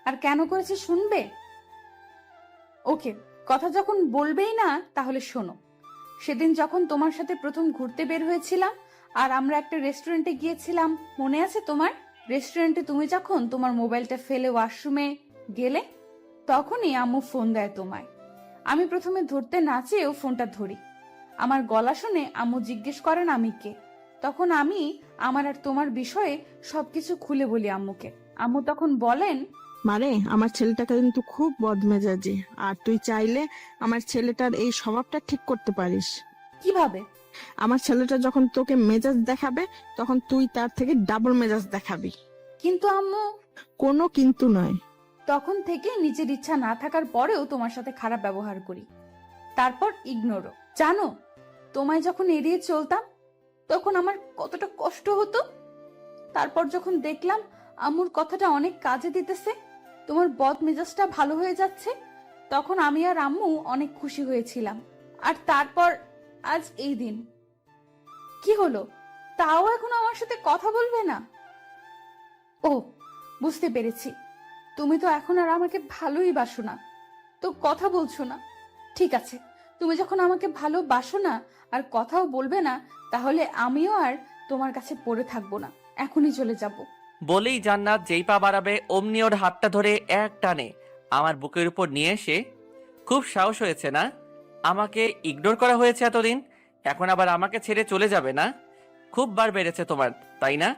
আর কেন করেছে শুনবে? ওকে, কথা যখন বলবেই না তাহলে শোনো। সেদিন যখন তোমার সাথে প্রথম ঘুরতে বের হয়েছিলাম আর আমরা একটা রেস্টুরেন্টে গিয়েছিলাম, মনে আছে তোমার? রেস্টুরেন্টে তুমি যখন তোমার মোবাইলটা ফেলে ওয়াশরুমে গেলে, তখনই আম্মু ফোন দেয় তোমায়। আমি প্রথমে ধরতে না চেয়েও ফোনটা ধরি। আমার গলা শুনে আম্মু জিজ্ঞেস করেন আমি কে। তখন আমি আমার আর তোমার বিষয়ে সবকিছু খুলে বলি আম্মুকে। আম্মু তখন বলেন, মারে, আমার ছেলেটাকে কিন্তু খুব বদমেজাজি, আর তুই চাইলে আমার ছেলেটার এই স্বভাবটা ঠিক করতে পারিস। কিভাবে? আমার ছেলেটা যখন তোকে মেজাজ দেখাবে, তখন তুই তার থেকে ডাবল মেজাজ দেখাবি। কিন্তু আম্মু, কোনো কিন্তু নয়। তখন থেকে নিজের ইচ্ছা না থাকার পরেও তোমার সাথে খারাপ ব্যবহার করি, তারপর ইগনোরও। জানো, তোমায় যখন এড়িয়ে চলতাম তখন আমার কতটা কষ্ট হতো। তারপর যখন দেখলাম আম্মুর কথাটা অনেক কাজে দিতেছে, তোমার বদ মেজাজটা ভালো হয়ে যাচ্ছে, তখন আমি আর আম্মু অনেক খুশি হয়েছিলাম। আর তারপর আজ এই দিন। কি হলো? তাও এখন আমার সাথে কথা বলবে না? ও, বুঝতে পেরেছি, তুমি তো এখন আর আমাকে ভালোই বাসো না, তো কথা বলছো না। ঠিক আছে, তুমি যখন আমাকে ভালোবাসো না আর কথাও বলবে না, তাহলে আমিও আর তোমার কাছে পড়ে থাকবো না, এখনই চলে যাব। বলেই জান্নাত যেই পা বাড়াবে অমনি ওর হাতটা ধরে এক টানে আমার বুকের উপর নিয়ে এসে, খুব সাহস হয়েছে না? আমাকে ইগনোর করা হয়েছে এতদিন, এখন আবার আমাকে ছেড়ে চলে যাবে না? খুব বার বেড়েছে তোমার, তাই না?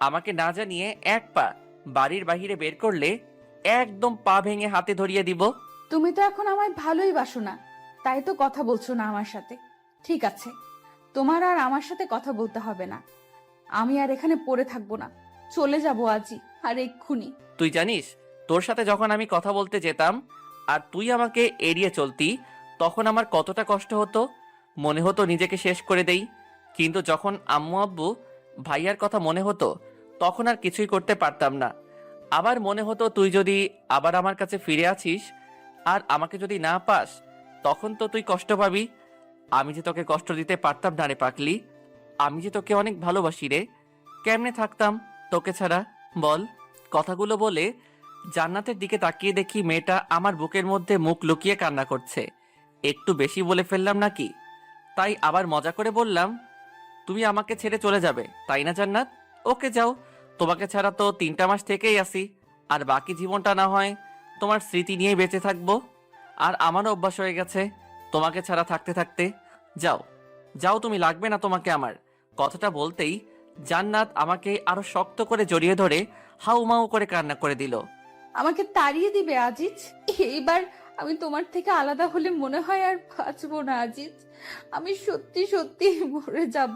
আমাকে না জানিয়ে এক পা বাড়ির বাহিরে বের করলে একদম পা ভেঙে হাতে ধরিয়ে দিব। তুমি তো এখন আমায় ভালোই বাসো না, তাই তো কথা বলছো না আমার সাথে। ঠিক আছে, তোমার আর আমার সাথে কথা বলতে হবে না। আমি আর এখানে পড়ে থাকবো না, চলে যাবো আজই, আর এক্ষুনি। তুই জানিস, তোর সাথে যখন আমি কথা বলতে যেতাম আর তুই আমাকে এড়িয়ে চলতি, তখন আমার কতটা কষ্ট হতো। মনে হতো নিজেকে শেষ করে দেই। কিন্তু যখন আম্মু আব্বু ভাইয়ার কথা মনে হতো, তখন আর কিছুই করতে পারতাম না। আবার মনে হতো তুই যদি আবার আমার কাছে ফিরে আসিস আর আমাকে যদি না পাস, তখন তো তুই কষ্ট পাবি। আমি যে তোকে কষ্ট দিতে পারতাম না রে পাগলি। আমি যে তোকে অনেক ভালোবাসি রে। কেমনে থাকতাম তোকে ছাড়া বল? কথাগুলো বলে জান্নাতের দিকে তাকিয়ে দেখি মেয়েটা আমার বুকের মধ্যে মুখ লুকিয়ে কান্না করছে। একটু বেশি বলে ফেললাম নাকি? তাই আবার মজা করে বললাম, তুমি আমাকে ছেড়ে চলে যাবে তাই না জান্নাত? ওকে যাও, তোমাকে ছাড়া তো 3টা মাস থেকেই আসি, আর বাকি জীবনটা না হয় তোমার স্মৃতি নিয়েই বেঁচে থাকবো। আর আমারও অভ্যাস হয়ে গেছে তোমাকে ছাড়া থাকতে থাকতে। যাও যাও, তুমি লাগবে না তোমাকে আমার। কথাটা বলতেই জান্নাত আমাকে আরো শক্ত করে জড়িয়ে ধরে হাউমাউ করে কান্না করে দিল। আমাকে তাড়িয়ে দিবে আজিজ? এইবার আমি তোমার থেকে আলাদা হলে মনে হয় আর বাঁচবো না আজিজ। আমি সত্যি সত্যি মরে যাব।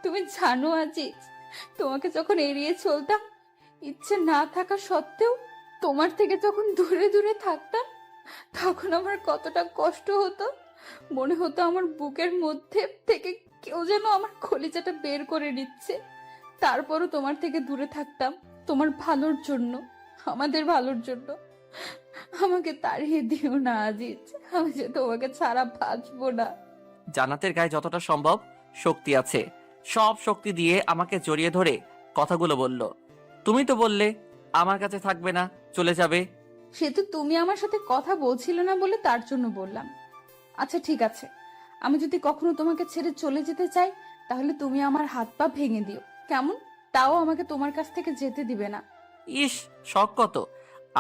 তুমি জানো আজিজ, তোমাকে যখন এড়িয়ে চলতাম, ইচ্ছে না থাকা সত্ত্বেও তোমার থেকে যখন দূরে দূরে থাকতাম, তখন আমার কতটা কষ্ট হতো। মনে হতো আমার বুকের মধ্যে থেকে কেউ যেন আমার কলিজাটা বের করে নিচ্ছে। তারপরও তোমার থেকে দূরে থাকতাম তোমার ভালোর জন্য, আমাদের ভালোর জন্য। আমাকে তাড়িয়ে দিও না আজিজ, আমি যে তোমাকে ছাড়া বাঁচবো না। জান্নাতের গায়ে যতটা সম্ভব শক্তি আছে, সব শক্তি দিয়ে আমাকে জড়িয়ে ধরে কথাগুলো বলল। তুমি তো বললে আমার কাছে থাকবে না, চলে যাবে। সে তো তুমি আমার সাথে কথা বলছিলে না বলে তার জন্য বললাম। আচ্ছা ঠিক আছে, আমি যদি কখনো তোমাকে ছেড়ে চলে যেতে চাই, তাহলে তুমি আমার হাত পা ভেঙে দিও, কেমন? তাও আমাকে তোমার কাছ থেকে যেতে দিবে না। ইস, শখ কত!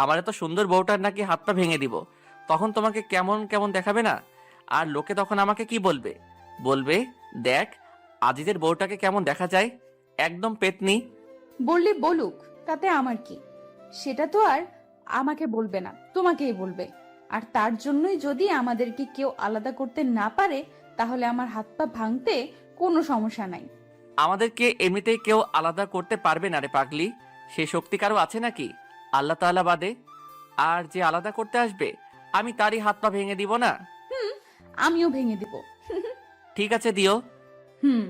আমার এত সুন্দর বউটার নাকি হাত পা ভেঙে দিব, তখন তোমাকে কেমন কেমন দেখাবে না? আর লোকে তখন আমাকে কি বলবে? বলবে, দেখ আজিজের বউটাকে কেমন দেখা যায়, একদম পেতনি। বললে বলুক, তাতে আমার কি? সেটা তো আর আমাকে বলবে না, তোমাকেই বলবে। আর তার জন্যই যদি আমাদেরকে কেউ আলাদা করতে না পারে, তাহলে আমার হাত পা ভাঙতে কোনো সমস্যা নাই। আমাদেরকে এমনিতেই কেউ আলাদা করতে পারবে না রে পাগলি, সে শক্তি কারো আছে নাকি আল্লাহ তাআলা বাদে? আর যে আলাদা করতে আসবে, আমি তারই হাত পা ভেঙে দিব না? আমিও ভেঙে দিব। ঠিক আছে, দিও। হুম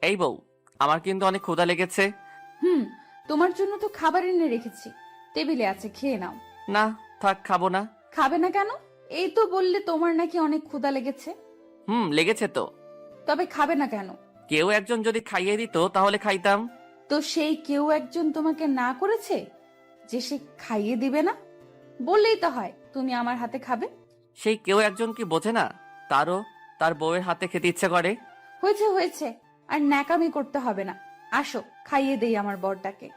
এই বউ, আমার কিন্তু অনেক ক্ষুধা লেগেছে। হুম তোমার জন্য তো খাবার এনে রেখেছি, টেবিলে আছে, খেয়ে নাও। না থাক, খাবো না। খাবে না কেন? এই তো বললে তোমার নাকি অনেক ক্ষুধা লেগেছে। লেগেছে তো। তবে খাবে না কেন? কেউ একজন যদি খাইয়ে দিত তাহলে খাইতাম। তো সেই কেউ একজন তোমাকে না করেছে যে সে খাইয়ে দিবে না? বললেই তো হয় তুমি আমার হাতে খাবে। সেই কেউ একজন কি বোঝে না তারও তার বউয়ের হাতে খেতে ইচ্ছে করে? হয়েছে হয়েছে, আর ন্যাকামি করতে হবে না। আসো খাইয়ে দেই আমার বরটাকে।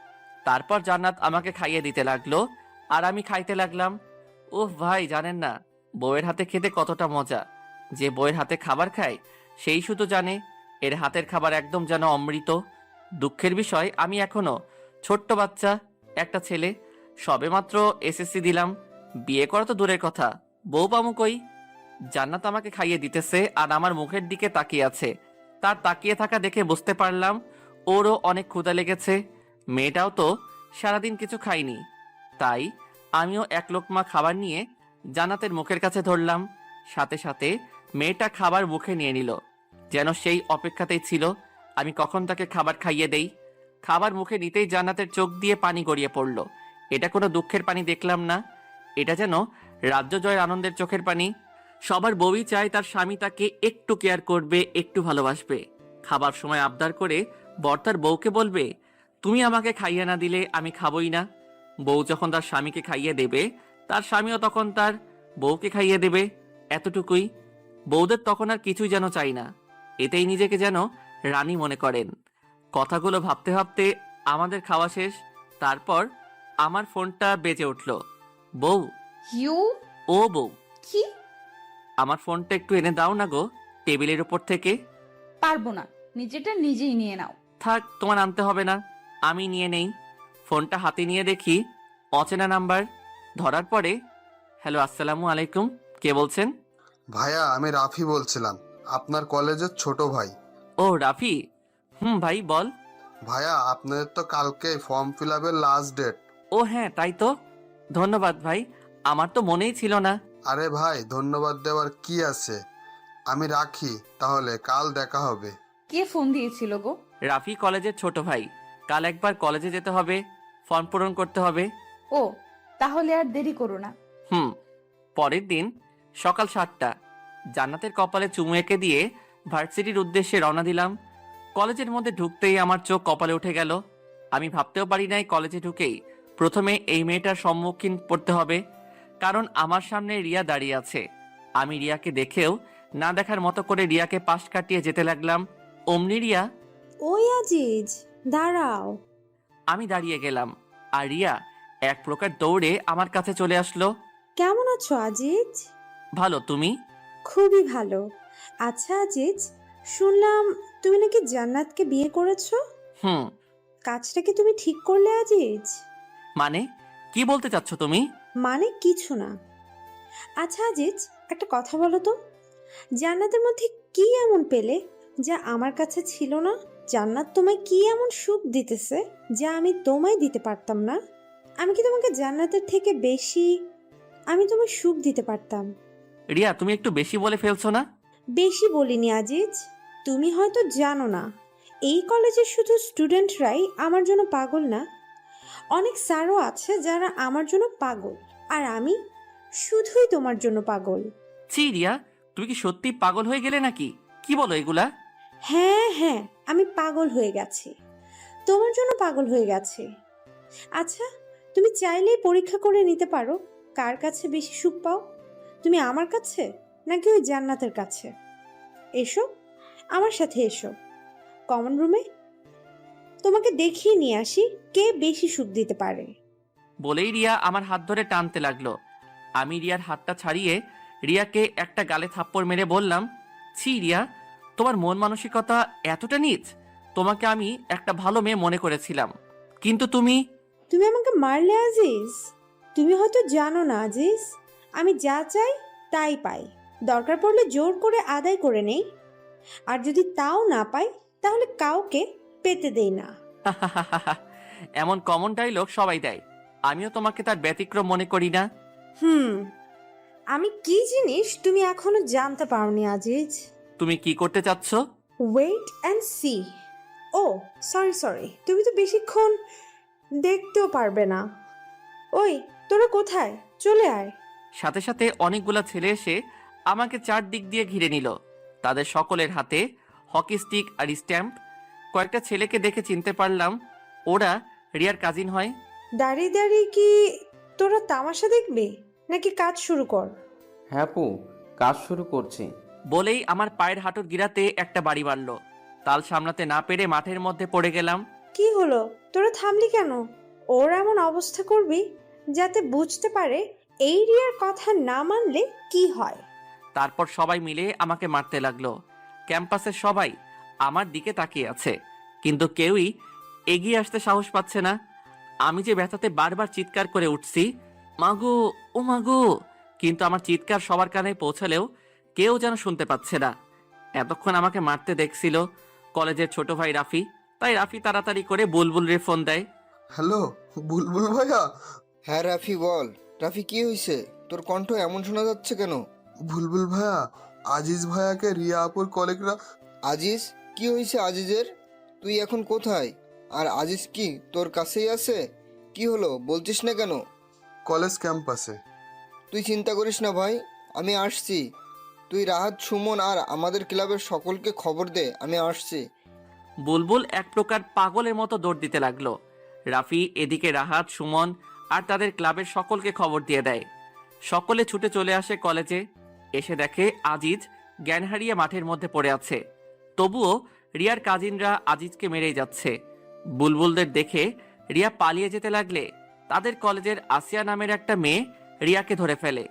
তারপর জান্নাত আমাকে খাইয়ে দিতে লাগলো, আর আমি খাইতে লাগলাম। ওহ ভাই, জানেন না বউয়ের হাতে খেতে কতটা মজা। যে বউয়ের হাতে খাবার খায় সেই শুধু জানে এর হাতের খাবার একদম যেন অমৃত। দুঃখের বিষয়, আমি এখনো ছোট্ট বাচ্চা, একটা ছেলে, সবেমাত্র এসএসসি দিলাম। বিয়ে করা তো দূরের কথা, বউ পামু কই? জান্নাত আমাকে খাইয়ে দিতেছে আর আমার মুখের দিকে তাকিয়ে আছে। তার তাকিয়ে থাকা দেখে বুঝতে পারলাম ওরও অনেক ক্ষুধা লেগেছে। মেয়েটাও তো সারাদিন কিছু খায়নি। তাই আমিও এক লোকমা খাবার নিয়ে জান্নাতের মুখের কাছে ধরলাম। সাথে সাথে মেয়েটা খাবার মুখে নিয়ে নিল, যেন সেই অপেক্ষাতেই ছিল আমি কখন তাকে খাবার খাইয়ে দেই। খাবার মুখে নিতেই জান্নাতের চোখ দিয়ে পানি গড়িয়ে পড়ল। এটা কোনো দুঃখের পানি দেখলাম না, এটা যেন রাজ্য জয়ের আনন্দের চোখের পানি। সবার বউই চায় তার স্বামী তাকে একটু কেয়ার করবে, একটু ভালোবাসবে। খাবার সময় আবদার করে বর তার বউকে বলবে, তুমি আমাকে খাইয়ে না দিলে আমি খাবই না। বউ যখন তার স্বামীকে খাইয়ে দেবে, তার স্বামীও তখন তার বউকে খাইয়ে দেবে। এতটুকুই। বউদের তখন আর কিছুই যেন চাই না, এতেই নিজেকে যেন রানী মনে করেন। কথাগুলো ভাবতে ভাবতে আমাদের খাওয়া শেষ। তারপর আমার ফোনটা বেজে উঠল। বউ। ইউ? ও বউ, কি? আমার ফোনটা একটু এনে দাও না গো, টেবিলের উপর থেকে। পারবো না, নিজেটা নিজেই নিয়ে নাও। থাক, তোমার আনতে হবে না, আমি নিয়ে নেই। ফোনটা হাতে নিয়ে দেখি অচেনা নাম্বার। ধরার পরে, হ্যালো, আসসালামু আলাইকুম, কে বলছেন? ভাইয়া, আমি রাফি বলছিলাম, আপনার কলেজের ছোট ভাই। ও রাফি, ভাই বল। ভাইয়া, আপনাদের তো কালকে ফর্ম ফিল আপের লাস্ট ডেট। ও হ্যাঁ, তাই তো, ধন্যবাদ ভাই, আমার তো মনেই ছিল না। আরে ভাই, ধন্যবাদ দেওয়ার কি আছে? আমি রাখি তাহলে, কাল দেখা হবে। কে ফোন দিয়েছিল গো? রাফি কলেজের ছোট ভাই, কাল একবার কলেজে যেতে হবে, ফর্ম পূরণ করতে হবে। ও, তাহলে আর দেরি করো না। পরের দিন সকাল 7টা, জান্নাতের কপালে চুমু এঁকে দিয়ে ভার্সিটির উদ্দেশ্যে রওনা দিলাম। কলেজের মধ্যে ঢুকতেই আমার চোখ কপালে উঠে গেল। আমি ভাবতেও পারি নাই কলেজে ঢুকেই প্রথমে এই মেয়েটার সম্মুখীন পড়তে হবে, কারণ আমার সামনে রিয়া দাঁড়িয়ে আছে। আমি রিয়াকে দেখেও না দেখার মতো করে রিয়াকে পাশ কাটিয়ে যেতে লাগলাম। অমনি রিয়া, ওই আজিজ, দাঁড়াও। আমি দাঁড়িয়ে গেলাম, আর রিয়া এক প্রকার দৌড়ে আমার কাছে চলে আসলো। কেমন আছো আজিজ? ভালো, তুমি? খুবই ভালো। আচ্ছা আজিজ, শুনলাম তুমি নাকি জান্নাতকে বিয়ে করেছো। হুম। কাজটা কি তুমি ঠিক করলে আজিজ? মানে কি বলতে চাচ্ছ তুমি? মানে কিছু না। আচ্ছা আজিজ, একটা কথা বলো তো, জান্নাতের মধ্যে কি এমন পেলে যা আমার কাছে ছিল না? জান্নাত তোমায় কি এমন সুখ দিতেছে যা আমি তোমায় দিতে পারতাম না? আমি কি তোমাকে জান্নাতের থেকে বেশি আমি তোমায় সুখ দিতে পারতাম? রিয়া, তুমি একটু বেশি বলে ফেলছো না? বেশি বলিনি আজিজ। তুমি হয়তো জানো না, এই কলেজের শুধু স্টুডেন্টরাই আমার জন্য পাগল না, অনেক স্যারও আছে যারা আমার জন্য পাগল, আর আমি শুধুই তোমার জন্য পাগল। ছি রিয়া, তুমি কি সত্যি পাগল হয়ে গেলে নাকি? কি বলো এগুলা? হ্যাঁ হ্যাঁ, আমি পাগল হয়ে গেছি, তোমার জন্য পাগল হয়ে গেছি। আচ্ছা, তুমি চাইলেই পরীক্ষা করে নিতে পারো কার কাছে বেশি সুখ পাও, তুমি আমার কাছে নাকি ওই জান্নাতের কাছে। এসো আমার সাথে, এসো কমন রুমে, তোমাকে দেখিয়ে নিয়ে আসি কে বেশি সুখ দিতে পারে। বলেই রিয়া আমার হাত ধরে টানতে লাগলো। আমি রিয়ার হাতটা ছাড়িয়ে রিয়াকে একটা গালে থাপ্পড় মেরে বললাম, ছি রিয়া, তোমার মন মানসিকতা এতটা নীচ? তোমাকে আমি একটা ভালো মেয়ে মনে করেছিলাম, কিন্তু তুমি তুমি আমাকে মারলে আজিজ। তুমি হয়তো জানো না আজিজ, আমি যা চাই তাই পাই, দরকার পড়লে জোর করে আদায় করে নেই, আর যদি তাও না পাই তাহলে কাউকে পেতে দেই না। এমন কমন ডায়লগ সবাই দেয়, আমিও তোমাকে তার ব্যতিক্রম মনে করি না। আমি কি জিনিস তুমি এখনো জানতে পারোনি আজিজ। তুমি কি করতে চাচ্ছ? Wait and see. Oh sorry sorry, তুমি তো বেশিক্ষণ দেখতেও পারবে না। ওই তোরা কোথায়, চলে আয়। সাথে সাথে অনেকগুলা ছেলে এসে আমাকে চারদিক দিয়ে ঘিরে নিল। তাদের সকলের হাতে হকি স্টিক আর স্ট্যাম্প। কয়েকটা ছেলেকে দেখে চিনতে পারলাম ওরা রিয়ার কাজিন হয়। দাঁড়িয়ে দাঁড়িয়ে কি তোরা তামাশা দেখবে নাকি কাজ শুরু কর? হ্যাঁ পু, কাজ শুরু করছি। বলেই আমার পায়ের হাঁটুর গিরাতে একটা বাড়ি মারল। তাল সামলাতে না পেরে মাঠের মধ্যে পড়ে গেলাম। কি হলো, তোরা থামলি কেন? ওর এমন অবস্থা করবি যাতে বুঝতে পারে এই রিয়ার কথা না মানলে কি হয়। তারপর সবাই মিলে আমাকে মারতে লাগলো। ক্যাম্পাসের সবাই আমার দিকে তাকিয়ে আছে, কিন্তু কেউই এগিয়ে আসতে সাহস পাচ্ছে না। আমি যে ব্যথাতে বারবার চিৎকার করে উঠছি, মাগো ও মাগো, কিন্তু আমার চিৎকার সবার কানে পৌঁছালেও কেউ যেন শুনতে পাচ্ছে না। এতক্ষণ আমাকে মারতে দেখছিল কলেজের ছোট ভাই রাফি, তাই রাফি তাড়াতাড়ি করে বুলবুল রে ফোন দেয়। হ্যালো বুলবুল ভাইয়া। হ্যাঁ রাফি, বল। রাফি, কি হয়েছে? তোর কণ্ঠ এমন শোনা যাচ্ছে কেন? বুলবুল ভাইয়া, আজিজ ভাইয়াকে রিয়া আপুর কলিগরা। আজিজ? কি হয়েছে আজিজের? তুই এখন কোথায়? আর আজিজ কি তোর কাছেই আছে? কি হলো বলছিস না কেন? কলেজ ক্যাম্পাসে। তুই চিন্তা করিস না ভাই, আমি আসছি। তুই রাহাত, সুমন আর আমাদের ক্লাবের সকলকে খবর দে, আমি আসছি। বুলবুল এক প্রকার পাগলের মতো দৌড় দিতে লাগলো। রাফি এদিকে রাহাত, সুমন আর তাদের ক্লাবের সকলকে খবর দিয়ে দেয়। সকলে ছুটে চলে আসে কলেজে। এসে দেখে আজিজ জ্ঞান হারিয়ে মাঠের মধ্যে পড়ে আছে। তবুও রিয়ার কাজিনরা আজিজকে মেরেই যাচ্ছে। বুলবুলদের দেখে রিয়া পালিয়ে যেতে লাগলে তাদের কলেজের আসিয়া নামের একটা মেয়ে রিয়াকে ধরে ফেলে,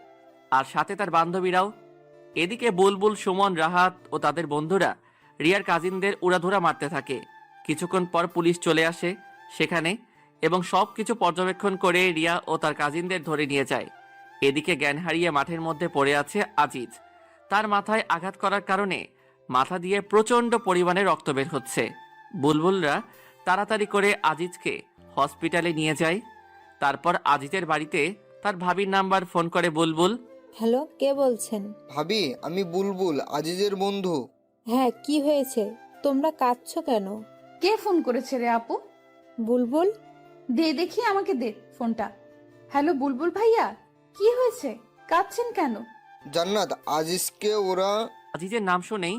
আর সাথে তার বান্ধবীরাও। এদিকে বুলবুল, সুমন, রাহাত ও তাদের বন্ধুরা রিয়ার কাজিনদের উড়াধুরা মারতে থাকে। কিছুক্ষণ পর পুলিশ চলে আসে সেখানে এবং সব কিছু পর্যবেক্ষণ করে রিয়া ও তার কাজিনদের ধরে নিয়ে যায়। এদিকে জ্ঞান হারিয়ে মাঠের মধ্যে পড়ে আছে আজিজ। তার মাথায় আঘাত করার কারণে মাথা দিয়ে প্রচন্ড পরিমাণে রক্ত বের হচ্ছে। বুলবুলরা তাড়াতাড়ি করে আজিজকে হসপিটালে নিয়ে যায়। তারপর আজিজের বাড়িতে তার ভাবির নাম্বার ফোন করে বুলবুল। হ্যালো, কে বলছেন? ভাবি, আমি বুলবুল, আজিজের বন্ধু। হ্যাঁ, কি হয়েছে? তোমরা কাঁদছো কেন? কে ফোন করেছে রে আপু? বুলবুল। দে দেখি, আমাকে দে ফোনটা। হ্যালো বুলবুল ভাইয়া, কি হয়েছে, কাঁদছেন কেন? জান্নাত, আজিজকে ওরা। আজিজের নাম শুনেই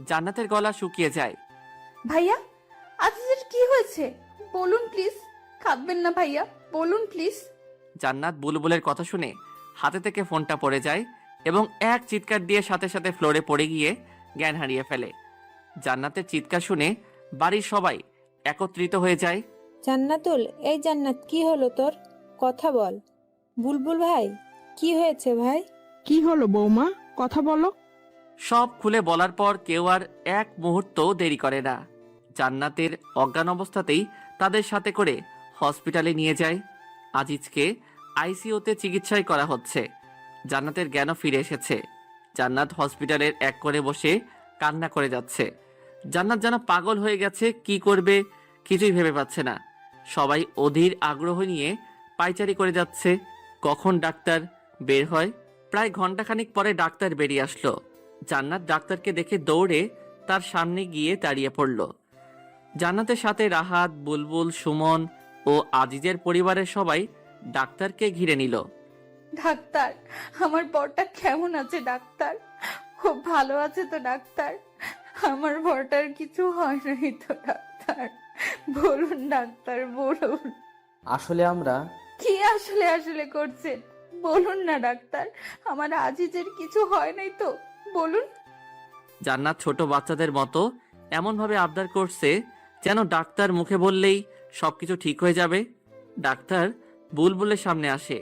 জান্নাতের গলা শুকিয়ে যায়। ভাইয়া আজিজের কি হয়েছে বলুন প্লিজ। কাঁদবেন না ভাইয়া, বলুন প্লিজ। জান্নাত বুলবুলের কথা শুনে হাতে থেকে ফোনটা পড়ে যায় এবং এক চিৎকার দিয়ে সাথে সাথে ফ্লোরে পড়ে গিয়ে জ্ঞান হারিয়ে ফেলে। জান্নাতের চিৎকার শুনে বাড়ির সবাই একত্রিত হয়ে যায়। জান্নাতুল, এই জান্নাত, কি হলো তোর? কথা বল। বুলবুল ভাই, কি হয়েছে ভাই? কি হলো বৌমা, কথা বলো। সব খুলে বলার পর কেউ আর এক মুহূর্ত দেরি করে না। জান্নাতের অজ্ঞান অবস্থাতেই তাদের সাথে করে হসপিটালে নিয়ে যায়। আজিজকে আইসিইউতে চিকিৎসায় করা হচ্ছে। জান্নাতের জ্ঞানও ফিরে এসেছে। জান্নাত হসপিটালের এক কোণে বসে কান্না করে যাচ্ছে। জান্নাত যেন পাগল হয়ে গেছে, কি করবে কিছুই ভেবে পাচ্ছে না। সবাই অধীর আগ্রহ নিয়ে পায়চারি করে যাচ্ছে কখন ডাক্তার বের হয়। প্রায় ঘন্টাখানিক পরে ডাক্তার বেরিয়ে আসলো। জান্নাত ডাক্তারকে দেখে দৌড়ে তার সামনে গিয়ে দাঁড়িয়ে পড়ল। জান্নাতের সাথে রাহাত, বুলবুল, সুমন ও আজিজের পরিবারের সবাই ডাক্তারকে ঘিরে নিল। ডাক্তার, আমার বরটা কেমন আছে ডাক্তার? খুব ভালো আছে তো ডাক্তার? আমার বরটার কিছু হয় নাই তো ডাক্তার? বলুন ডাক্তার, বলুন। আসলে আমরা কি আসলে আসলে করছেন? বলুন না ডাক্তার, আমার আজিজের কিছু হয় নাই তো? বলুন। জান্নাত ছোট বাচ্চাদের মতো এমনভাবে আবদার করছে যেন ডাক্তার মুখে বললেই সবকিছু ঠিক হয়ে যাবে। ডাক্তার বুলবুলের সামনে আসে।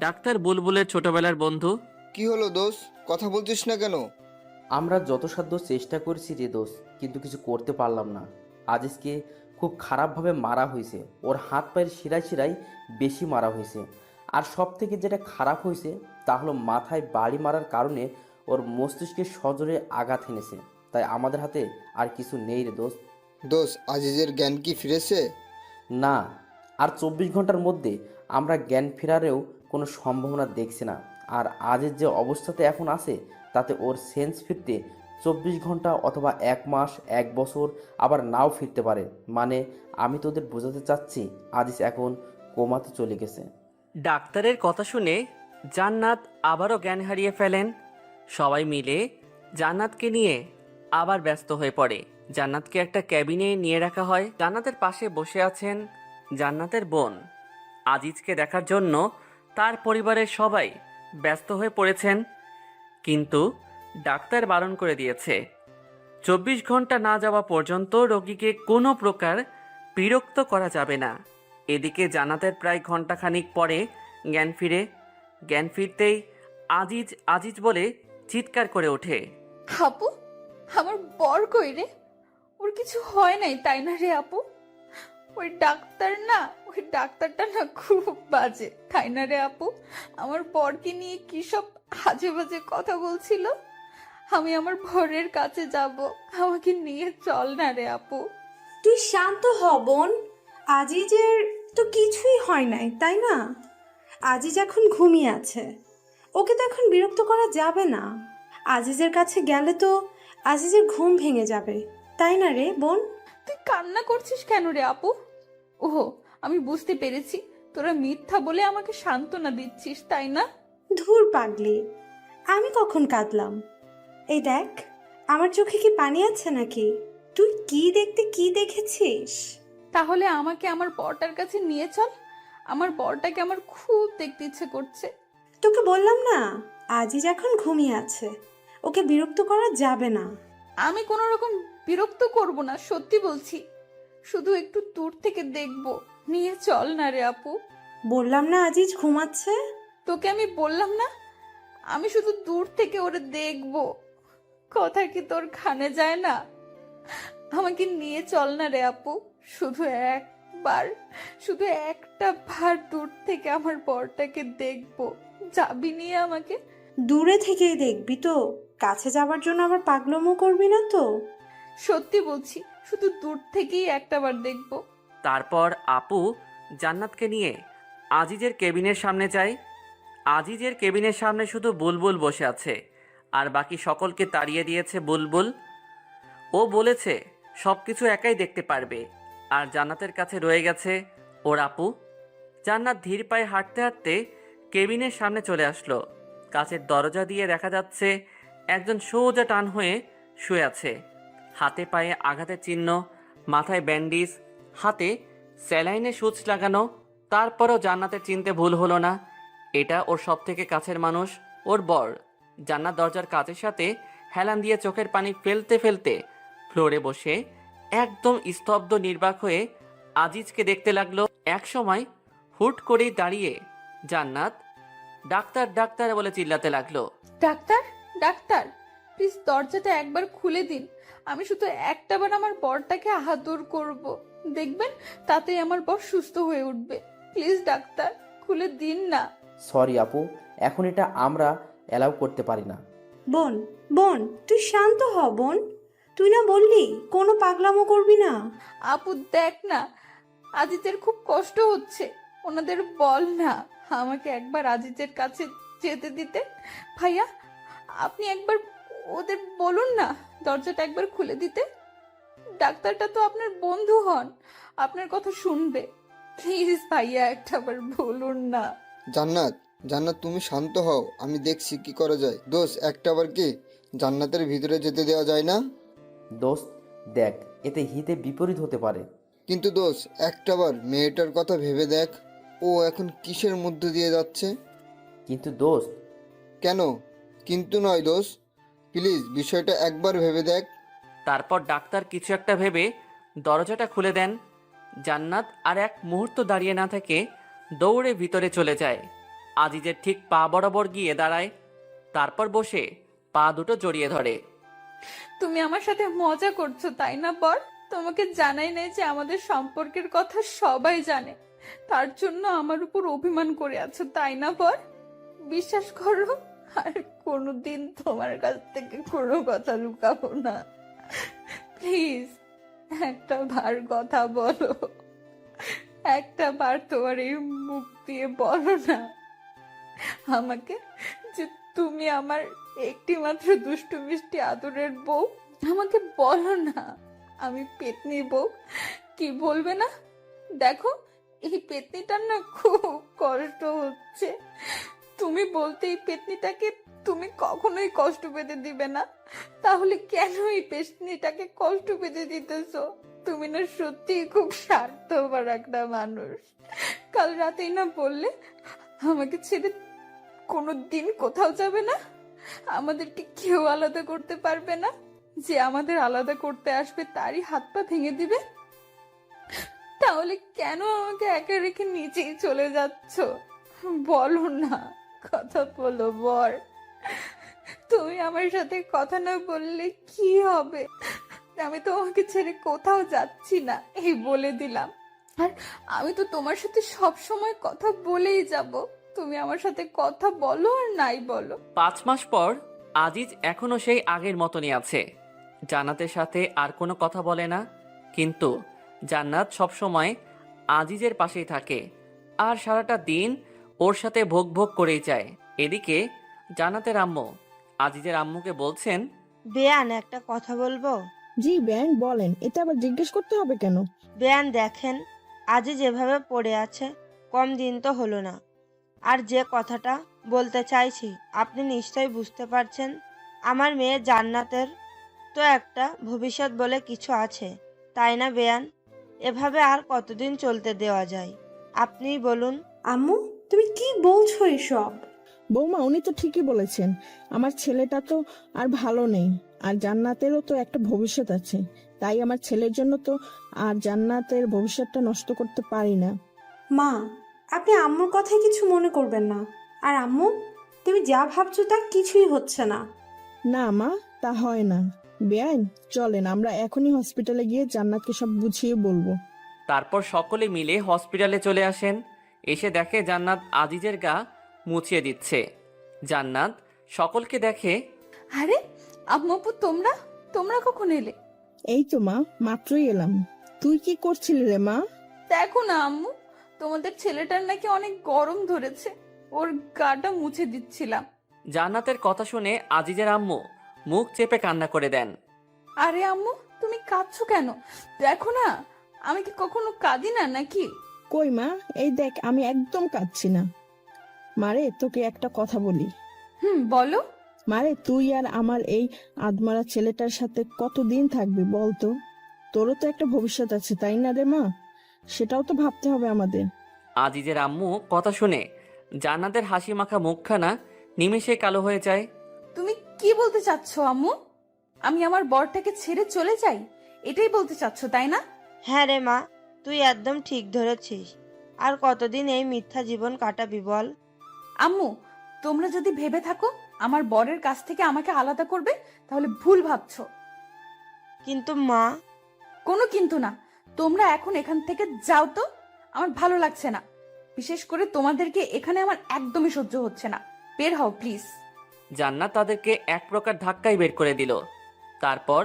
ডাক্তার বুলবুলের ছোটবেলার বন্ধু। কি হলো দোষ, কথা বলছিস না কেন? আমরা যথাসাধ্য চেষ্টা করেছি রে দোষ, কিন্তু কিছু করতে পারলাম না। আজিজকে খুব খারাপভাবে মারা হয়েছে। ওর হাত পায়ের শিরায় শিরায় বেশি মারা হয়েছে। আর সব থেকে যেটা খারাপ হয়েছে তা হলো মাথায় বাড়ি মারার কারণে ওর মস্তিষ্কে সজোরে আঘাত এনেছে। তাই আমাদের হাতে আর কিছু নেই রে দোষ। দোষ, আজিজের জ্ঞান কি ফিরেছে? না, আর 24 ঘন্টার মধ্যে আমরা জ্ঞান ফেরারেও কোনো সম্ভাবনা দেখছি না। আর আজের যে অবস্থাতে এখন আছে তাতে ওর সেন্স ফিরতে 24 ঘন্টা অথবা 1 মাস, 1 বছর, আবার নাও ফিরতে পারে। মানে আমি তোদের বোঝাতে চাচ্ছি আজিজ এখন কোমাতে চলে গেছে। ডাক্তারের কথা শুনে জান্নাত আবারও জ্ঞান হারিয়ে ফেলেন। সবাই মিলে জান্নাতকে নিয়ে আবার ব্যস্ত হয়ে পড়ে। জান্নাতকে একটা ক্যাবিনে নিয়ে রাখা হয়। জান্নাতের পাশে বসে আছেন জান্নাতের বোন। আজিজকে দেখার জন্য তার পরিবারের সবাই ব্যস্ত হয়ে পড়েছেন, কিন্তু ডাক্তার বারণ করে দিয়েছে 24 ঘন্টা না যাওয়া পর্যন্ত রোগীকে কোনো প্রকার বিরক্ত করা যাবে না। এদিকে জান্নাতের প্রায় ঘন্টাখানিক পরে জ্ঞান ফিরে। জ্ঞান ফিরতেই আজিজ আজিজ বলে চিৎকার করে ওঠে। আপু, আমার বর কই রে? ওর কিছু হয় নাই তাই না রে আপু? ওই ডাক্তারটা না খুব বাজে, তাই না রে আপু? আমার বরকে নিয়ে কি সব আজে বাজে কথা বলছিল। আমি আমার বরের কাছে যাব, আমাকে নিয়ে চল না রে আপু। তুই শান্ত হ বোন, আজিজের তো কিছুই হয় নাই তাই না? আজিজ এখন ঘুমিয়ে আছে, ওকে তো এখন বিরক্ত করা যাবে না। আজিজের কাছে গেলে তো আজিজের ঘুম ভেঙে যাবে, তাই না রে বোন? তুই কান্না করছিস কেন রে আপু? ওহো, আমি বুঝতে পেরেছি, তোরা মিথ্যা বলে আমাকে সান্ত্বনা দিচ্ছিস তাই না? ধুর পাগলি, আমি কখন কাঁদলাম? এই দেখ, আমার চোখে কি পানি আছে নাকি? তুই কি দেখতে কি দেখেছিস? তাহলে আমাকে আমার বরটার কাছে নিয়ে চল, আমার বরটাকে আমার খুব দেখতে ইচ্ছে করছে। তোকে বললাম না, আজিজ এখন ঘুমিয়ে আছে, ওকে বিরক্ত করা যাবে না। আমি কোনো রকম বিরক্ত করব না, সত্যি বলছি। শুধু একটু দূর থেকে দেখবো, নিয়ে চল না রে আপু। বললাম না আজিজ ঘুমাচ্ছে। তোকে আমি বললাম না, আমি শুধু দূর থেকে ওরে দেখবো। কথা কি তোর কানে যায় না? আমাকে নিয়ে চল না রে আপু, শুধু একবার, শুধু একটা বার দূর থেকে আমার বরটাকে দেখবো। যাবি নিয়ে আমাকে? দূরে থেকেই দেখবি তো, কাছে যাবার জন্য আবার পাগলামো করবি না তো? সত্যি বলছি, শুধু দূর থেকেই একটা বার দেখবো। তারপর আপু জান্নাতকে নিয়ে আজিজের কেবিনের সামনে যায়। আজিজের কেবিনের সামনে শুধু বুলবুল বসে আছে, আর বাকি সকলকে তাড়িয়ে দিয়েছে বুলবুল। ও বলেছে সবকিছু একাই দেখতে পারবে, আর জান্নাতের কাছে রয়ে গেছে ওর আপু। জান্নাত ধীর পায়ে হাঁটতে হাঁটতে কেবিনের সামনে চলে আসলো। কাচের দরজা দিয়ে দেখা যাচ্ছে একজন সোজা টান হয়ে শুয়ে আছে। হাতে পায়ে আঘাতের চিহ্ন, মাথায় ব্যান্ডেজ, হাতে স্যালাইনে সুচ লাগানো, তারপরও জান্নাতের চিনতে ভুল হলো না। এটা ওর সব থেকে কাছের মানুষ, ওর বর। জান্নাত দরজার কাচের সাথে হেলান দিয়ে চোখের পানি ফেলতে ফেলতে ফ্লোরে বসে একদম স্তব্ধ নির্বাক হয়ে আজিজকে দেখতে লাগলো। এক সময় হুট করেই দাঁড়িয়ে জান্নাত ডাক্তার ডাক্তার বলে চিল্লাতে লাগলো। ডাক্তার, ডাক্তার, প্লিজ দরজাটা একবার খুলে দিন। আমি শুধু একটাবার আমার বরটাকে আদর করব, দেখবেন তাতেই আমার বর সুস্থ হয়ে উঠবে। প্লিজ ডাক্তার, খুলে দিন না। সরি আপু, এখন এটা আমরা অ্যালাউ করতে পারি না। বোন, বোন, তুই শান্ত হ বোন। তুই না বললি কোনো পাগলামো করবি না? আপু দেখ না, আজিজের খুব কষ্ট হচ্ছে, ওনাদের বল না আমাকে একবার আজিজের কাছে যেতে দিতে। ভাইয়া, আপনি একবার ওদের বলুন না দরজাটা একবার খুলে দিতে। ডাক্তারটা তো আপনার বন্ধু হন, আপনার কথা শুনবে। প্লিজ ভাইয়া, একটাবার বলুন না। জান্নাত, জান্নাত তুমি শান্ত হও, আমি দেখছি কি করা যায়। দোষ একটাবার কি জান্নাতের ভিতরে যেতে দেওয়া যায় না? দোস্ত দেখ, এতে হিতে বিপরীত হতে পারে। কিন্তু দোষ একটাবার মেয়েটার কথা ভেবে দেখ, ও এখন কিসের মধ্যে দিয়ে যাচ্ছে। কিন্তু দোস্ত, কেন কিন্তু নয় দোষ, প্লিজ বিষয়টা একবার ভেবে দেখ। তারপর ডাক্তার কিছু একটা ভেবে দরজাটা খুলে দেন। জান্নাত আর এক মুহূর্ত দাঁড়িয়ে না থেকে দৌড়ে ভিতরে চলে যায়। আজিজের ঠিক পা বরাবর গিয়ে দাঁড়ায়, তারপর বসে পা দুটো জড়িয়ে ধরে। তুমি আমার সাথে মজা করছো তাই না বর? তোমাকে জানাই নাই যে আমাদের সম্পর্কের কথা সবাই জানে, তার জন্য আমার উপর অভিমান করে আছো তাই না বর? বিশ্বাস করো, আর কোনোদিন তোমার কাছ থেকে কোনো কথা লুকাবো না। প্লিজ একটা বার কথা বলো, একটা বার তোমার এই মুখ দিয়ে বলো না আমাকে যে তুমি আমার একটি মাত্র দুষ্টু মিষ্টি আদরের বউ। আমাকে বলো না আমি পেতনি বউ। কি বলবে না? দেখো এই পেতনিটার না খুব কষ্ট হচ্ছে। তুমি বলতে এই পেতনিটাকে তুমি কখনোই কষ্ট পেতে দিবে না, তাহলে কেন এই পেতনিটাকে কষ্ট পেতে দিতেছো? তুমি না সত্যিই খুব স্বার্থপর একটা মানুষ। কাল রাতেই না বললে আমাকে ছেড়ে কোনো দিন কোথাও যাবে না, আমাদেরকে কেউ আলাদা করতে পারবে না, যে আমাদের আলাদা করতে আসবে তারই হাত পা ভেঙে দিবে। তাহলে কেন আমাকে একা রেখে নিচেই চলে যাচ্ছ? বলো না, কথা বলো বর। তুমি আমার সাথে কথা না বললে কি হবে? আমি তোমাকে ছেড়ে কোথাও যাচ্ছি না, এই বলে দিলাম। আর আমি তো তোমার সাথে সব সময় কথা বলেই যাব। তুমি আমার সাথে কথা বলো আর নাই বলো। 5 মাস পর আজিজ এখনো সেই আগের মতনই আছে। জান্নাতের সাথে আর কোনো কথা বলে না, কিন্তু জান্নাত সবসময় আজিজের পাশেই থাকে আর সারাটা দিন ওর সাথে ভোগ ভোগ করেই যায়। এদিকে জান্নাতের আম্মু আজিজের আম্মুকে বলছেন, বেয়ান, একটা কথা বলবো? জি ব্যান বলেন, এটা আবার জিজ্ঞেস করতে হবে কেন? বেয়ান দেখেন, আজই যেভাবে পড়ে আছে কম দিন তো হলো না। আর যে কথাটা বলতে চাইছি আপনি নিশ্চয়ই বুঝতে পারছেন। আমার মেয়ে জান্নাতের তো একটা ভবিষ্যৎ বলে কিছু আছে, তাই না বেয়ান? এভাবে আর কতদিন চলতে দেওয়া যায় আপনিই বলুন। আম্মু, তুমি কি বলছো এসব? বৌমা উনি তো ঠিকই বলেছেন, আমার ছেলেটা তো আর ভালো নেই, আর জান্নাতেরও তো একটা ভবিষ্যৎ আছে, তাই আমার ছেলের জন্য তো আর জান্নাতের ভবিষ্যৎটা নষ্ট করতে পারি না। মা, আপনি আম্মুর কথায় কিছু মনে করবেন না। আর আম্মু, তুমি যা ভাবছো তা কিছুই হচ্ছে না। না মা, তা হয় না। বেআইন চলেন আমরা এখনই হসপিটালে গিয়ে জান্নাতকে সব বুঝিয়ে বলবো। তারপর সকলে মিলে হসপিটালে চলে আসেন। এসে দেখে জান্নাত আজিজের গা মুছিয়ে দিচ্ছে। জান্নাত সকলকে দেখে, আরে আম্মু আপু, তোমরা তোমরা কখন এলে? এই তো মা, মাত্রই এলাম। তুই কি করছিলি রে মা? দেখো না আম্মু, তোমাদের ছেলেটার নাকি অনেক গরম ধরেছে, ওর গাটা মুছে দিচ্ছিলাম। জান্নাতের কথা শুনে আজিজের আম্মু মুখ চেপে কান্না করে দেন। আরে আম্মু, তুমি কাঁদছো কেন? দেখো না আমি কি কখনো কাঁদি না নাকি? কই মা, এই দেখ আমি একদম কাঁদছি না। মারে তোকে একটা কথা বলি। বলো। মারে তুই আর আমার এই আদমারা ছেলেটার সাথে কতদিন থাকবি বলতো? তোরও তো একটা ভবিষ্যৎ আছে তাই না রে মা? সেটাও তো ভাবতে হবে আমাদের। আজিজের আম্মু কথা শুনে জান্নাতের হাসি মাখা মুখখানা নিমেষে কালো হয়ে যায়। তুমি কি বলতে চাচ্ছ আম্মু? আমি আমার বরটাকে ছেড়ে চলে যাই, এটাই বলতে চাচ্ছ তাই না? হ্যাঁ রে মা, তুই একদম ঠিক ধরেছিস। আর কতদিন এই মিথ্যা জীবন কাটাবি বল? আম্মু, তোমরা যদি ভেবে থাকো আমার বরের কাছ থেকে আমাকে আলাদা করবে, তাহলে ভুল ভাবছো। কিন্তু মা, কোনো কিন্তু না, তোমরা এখন এখান থেকে যাও তো, আমার ভালো লাগছে না। বিশেষ করে তোমাদেরকে এখানে আমার একদমই সহ্য হচ্ছে না। বের হও প্লিজ। জান্নাত তাদেরকে এক প্রকার ধাক্কায় বের করে দিল। তারপর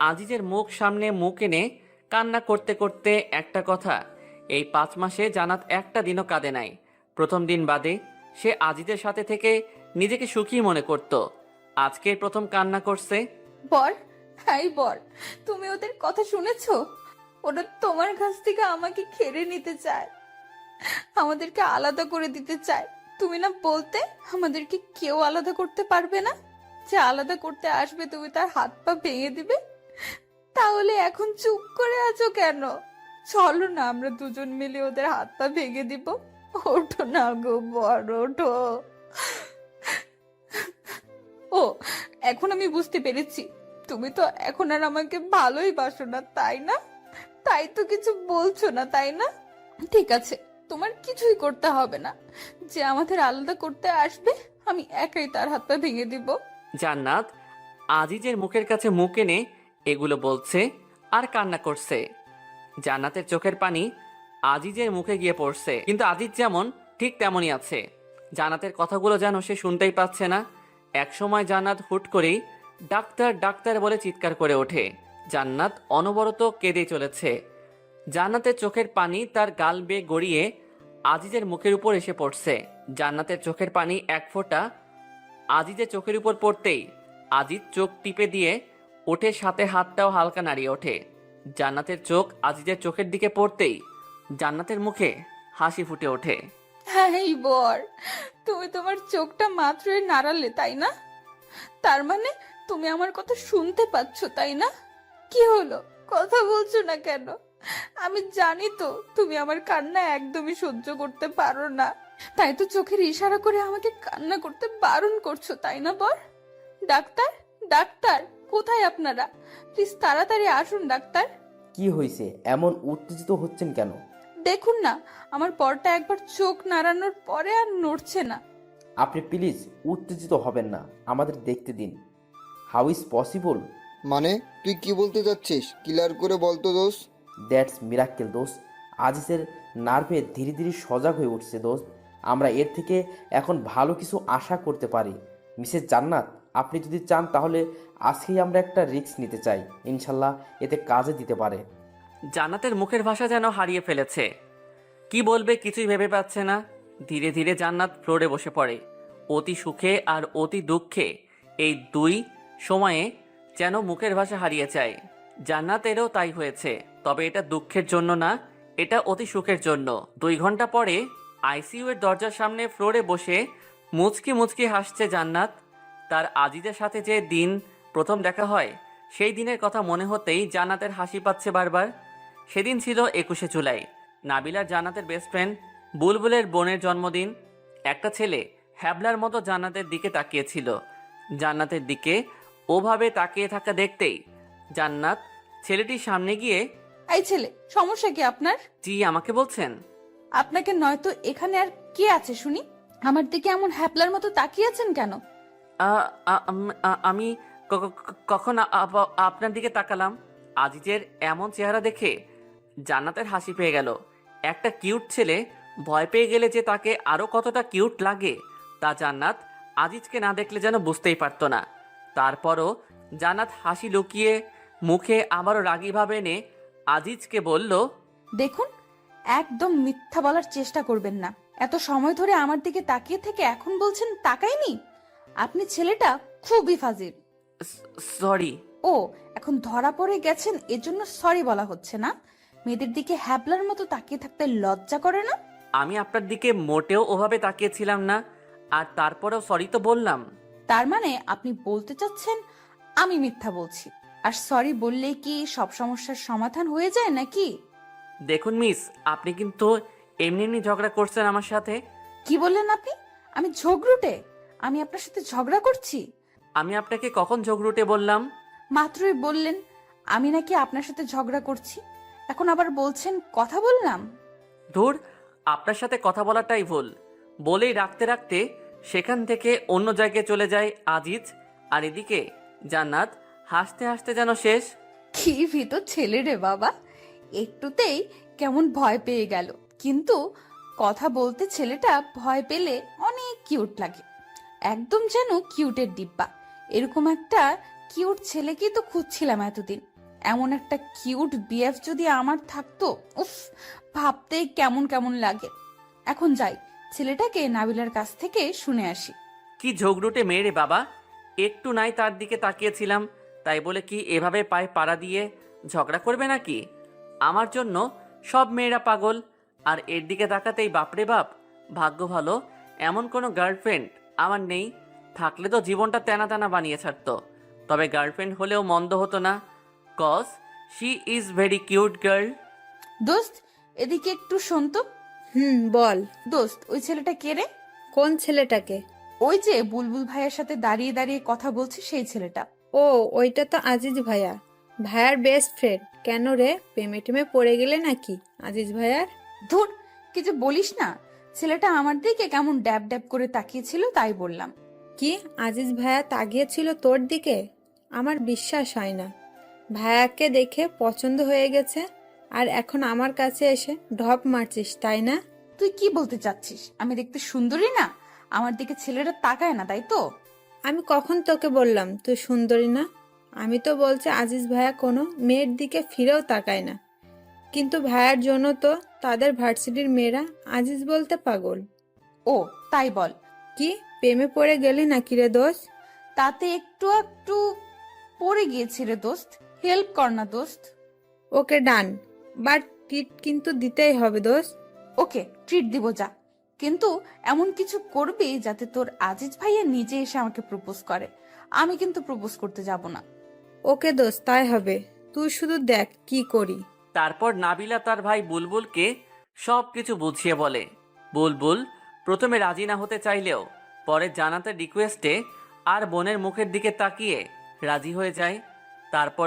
আজিজের মুখ সামনে মুখ এনে কান্না করতে করতে একটা কথা, এই 5 মাসে জান্নাত একটা দিনও কাঁদে নাই। প্রথম দিন বাদে সে আজিজের সাথে থেকে নিজেকে সুখী মনে করত। আজকে প্রথম কান্না করছে। বর, হাই বর, তুমি ওদের কথা শুনেছো? ওরা তোমার কাছ থেকে আমাকে কেড়ে নিতে চায়, আমাদেরকে আলাদা করে দিতে চায়। তুমি না বলতে আমাদেরকে কেউ আলাদা করতে পারবে না, যে আলাদা করতে আসবে তুমি তার হাত পা ভেঙে দিবে। তাহলে এখন চুপ করে আছো কেন? চলো না, আমরা দুজন মিলে ওদের হাত পা ভেঙে দিব। ওঠো না গো বর, ওঠো। ও, এখন আমি বুঝতে পেরেছি, তুমি তো এখন আর আমাকে ভালোই বাসো না, তাই না? তাই তো কিছু বলছো না, তাই না? ঠিক আছে, তোমার কিছুই করতে হবে না। যে আমাদের আলাদা করতে আসবে আমি একাই তার হাত পা ভেঙে দিব। জান্নাত আজিজের মুখের কাছে মুখ এনে এগুলো বলছে আর কান্না করছে। জান্নাতের চোখের পানি আজিজের মুখে গিয়ে পড়ছে, কিন্তু আজিজ যেমন ঠিক তেমনই আছে। জান্নাতের কথাগুলো যেন সে শুনতেই পাচ্ছে না। একসময় জান্নাত হুট করেই ডাক্তার ডাক্তার বলে চিৎকার করে ওঠে। জান্নাত অনবরত কেঁদে চলেছে। জান্নাতের চোখের পানি তার গাল বেয়ে গড়িয়ে আজিজের মুখের উপর এসে পড়ছে। জান্নাতের চোখের পানি এক ফোঁটা আজিজের চোখের উপর পড়তেই আজিজ চোখ টিপে দিয়ে ওঠে, সাথে হাতটাও হালকা নাড়িয়ে ওঠে। জান্নাতের চোখ আজিজের চোখের দিকে পড়তেই জান্নাতের মুখে হাসি ফুটে ওঠে। হ্যাঁ বর, তুমি তোমার চোখটা মাত্রই নাড়ালে তাই না? তার মানে তুমি আমার কথা শুনতে পাচ্ছ তাই না? কি হলো, কথা বলছো না কেন? আমি জানি তো তুমি আমার কান্না একদমই সহ্য করতে পারো না, তাই তো চোখের ইশারা করে আমাকে কান্না করতে বারণ করছো তাই না বর? ডাক্তার, ডাক্তার, কোথায় আপনারা? প্লিজ তাড়াতাড়ি আসুন ডাক্তার। কি হয়েছে, এমন উত্তেজিত হচ্ছেন কেন? দেখুন না, আমার বরটা একবার চোখ নাড়ানোর পরে আর নড়ছে না। আপনি প্লিজ উত্তেজিত হবেন না, আমাদের দেখতে দিন। How is possible? মানে তুই কি বলতে চাচ্ছিস? ক্লিয়ার করে বলতো দোস্ত। দ্যাটস মিরাক্কেল দোস্ত। আজিজের নার্ভে ধীরে ধীরে সজাগ হয়ে উঠছে দোস্ত। আমরা এর থেকে এখন ভালো কিছু আশা করতে পারি। মিসেস জান্নাত, আপনি যদি চান তাহলে আজকেই আমরা একটা রিস্ক নিতে চাই। ইনশাল্লাহ এতে কাজে দিতে পারে। জান্নাতের মুখের ভাষা যেন হারিয়ে ফেলেছে। কি বলবে কিছুই ভেবে পাচ্ছে না। ধীরে ধীরে জান্নাত ফ্লোরে বসে পড়ে। অতি সুখে আর অতি দুঃখে এই দুই সময়ে যেন মুখের ভাষা হারিয়ে যায়। জান্নাতেরও তাই হয়েছে, তবে এটা দুঃখের জন্য না, এটা অতি সুখের জন্য। 2 ঘন্টা পরে আইসিইউ এর দরজার সামনে ফ্লোরে বসে মুচকি মুচকি হাসছে জান্নাত। তার আজিজের সাথে যে দিন প্রথম দেখা হয়, সেই দিনের কথা মনে হতেই জান্নাতের হাসি পাচ্ছে বারবার। সেদিন ছিল 21শে জুলাই। নাবিলার জান্নাতের বেস্ট ফ্রেন্ড বুলবুলের বোনের জন্মদিন। একটা ছেলে হ্যাবলার মতো জান্নাতের দিকে তাকিয়েছিল। জান্নাতের দিকে ওভাবে তাকিয়ে থাকা দেখতেই জান্নাত ছেলেটির সামনে গিয়ে, এই ছেলে, সমস্যা কি আপনার? জি আমাকে বলছেন? আপনাকে নয়তো এখানে আর কে আছে শুনি? আমার দিকে এমন হ্যাপলার মতো তাকিয়ে আছেন কেন? আমি কখন আপনার দিকে তাকালাম? আজিজের এমন চেহারা দেখে জান্নাতের হাসি পেয়ে গেল। একটা কিউট ছেলে ভয় পেয়ে গেলে যে তাকে আরো কতটা কিউট লাগে তা জান্নাত আজিজকে না দেখলে যেন বুঝতেই পারত না। তারপরও জান্নাত হাসি লুকিয়ে মুখে আবারও রাগী ভাবে এনে আজিজকে বলল, দেখুন, একদম মিথ্যা বলার চেষ্টা করবেন না। এত সময় ধরে আমার দিকে তাকিয়ে থেকে এখন বলছেন তাকাইনি? আপনি ছেলেটা খুবই ফাজিল। সরি। ও, এখন ধরা পড়ে গেছেন এজন্য সরি বলা হচ্ছে না? মেয়েদের দিকে হ্যাবলার মতো তাকিয়ে থাকতে লজ্জা করে না? আমি আপনার দিকে মোটেও ওভাবে তাকিয়েছিলাম না, আর তারপরেও সরি তো বললাম। তার মানে আপনি বলতে চাচ্ছেন আমি মিথ্যা বলছি, আর সরি বললেই কি সব সমস্যার সমাধান হয়ে যায় নাকি? দেখুন মিস, আপনি কিন্তু এমনি এমনি ঝগড়া করছেন আমার সাথে। কি বললেন আপনি? আমি ঝগড়ুটে? আমি আপনার সাথে ঝগড়া করছি? আমি আপনাকে কখন ঝগড়ুটে বললাম? মাত্রই বললেন আমি নাকি আপনার সাথে ঝগড়া করছি, এখন আবার বলছেন কথা বললাম। ধুর, আপনার সাথে কথা বলাটাই ভুল। বলেই রাখতে রাখতে সেখান থেকে অন্য জায়গায় চলে যায় আজিজ, আর এদিকে জান্নাত হাসতে হাসতে যেন শেষ। কি ভিতর ছেলে রে বাবা, একটুতেই কেমন ভয় পেয়ে গেল, কিন্তু কথা বলতে ছেলেটা ভয় পেলে অনেক কিউট লাগে, একদম যেন কিউটের ডিব্বা। এরকম একটা কিউট ছেলেকেই তো খুঁজছিলাম এতদিন। এমন একটা কিউট বিএফ যদি আমার থাকতো, উফ, ভাবতেই কেমন কেমন লাগে। এখন যাই, ছেলেটাকে নাবিলার কাছ থেকে শুনে আসি। কি ঝগড়ুটে মেয়ে রে বাবা, একটু নাই তার দিকে তাকিয়েছিলাম, তাই বলে কি এভাবে পায়ে পাড়া দিয়ে ঝগড়া করবে নাকি? আমার জন্য সব মেয়েরা পাগল, আর এর দিকে তাকাতেই বাপরে বাপ, ভাগ্য ভালো এমন কোনো গার্লফ্রেন্ড আমার নেই, থাকলে তো জীবনটা তেনা তেনা বানিয়ে ছাড়তো। তবে গার্লফ্রেন্ড হলেও মন্দ হতো না, cause she is very cute girl. দোস্ত, এদিকে একটু শোন তো। বল। দোস্ত, ওই ছেলেটা কে রে? কোন ছেলেটাকে? ওই যে বুলবুল ভাইয়ের সাথে দাঁড়িয়ে দাঁড়িয়ে কথা বলছে সেই ছেলেটা। ও, ওইটা তো আজিজ ভাইয়া, ভাইয়ার বেস্ট ফ্রেন্ড। কেন রে, প্রেমে টেমে পড়ে গেলে নাকি আজিজ ভাইয়ার? ধুর, কিছু বলিস না। ছেলেটা আমার দিকে কেমন ড্যাব ড্যাব করে তাকিয়েছিল, তাই বললাম। কি, আজিজ ভাইয়া তাকিয়েছিল তোর দিকে? আমার বিশ্বাস হয় না। ভাইয়াকে দেখে পছন্দ হয়ে গেছে, আর এখন আমার কাছে এসে ঢপ মারছিস, তাই না? তুই কি বলতে চাচ্ছিস? আমি দেখতে সুন্দরী না? আমার দিকে ছেলেটা তাকায় না, তাই তো? আমি কখন তোকে বললাম তুই সুন্দরী না? আমি তো বলছি আজিজ ভাইয়া কোনো মেয়ের দিকে ফিরেও তাকায় না, কিন্তু ভাইয়ার জন্য তো তাদের ভার্সিটির মেয়েরা আজিজ বলতে পাগল। ও, তাই বল। কি, প্রেমে পড়ে গেলি নাকি রে দোস্ত? তাতে একটু একটু পড়ে গিয়েছি রে দোস্ত, হেল্প কর না দোস্ত। ওকে ডান, বাট ট্রিট কিন্তু দিতেই হবে দোস্ত। ওকে, ট্রিট দিব, যা। কিন্তু এমন কিছু করবি যাতে তোর আজিজ ভাইয়া নিজে এসে আমাকে প্রপোজ করে। আমি কিন্তু প্রপোজ করতে যাব না। ওকে দোস্ত, তাই হবে, তুই শুধু দেখ কি করি। তারপর নাবিলা তার ভাই বুলবুলকে সব কিছু বুঝিয়ে বলে। বুলবুল প্রথমে রাজি না হতে চাইলেও পরে জান্নাতের রিকোয়েস্টে আর বোনের মুখের দিকে তাকিয়ে রাজি হয়ে যায়। তারপর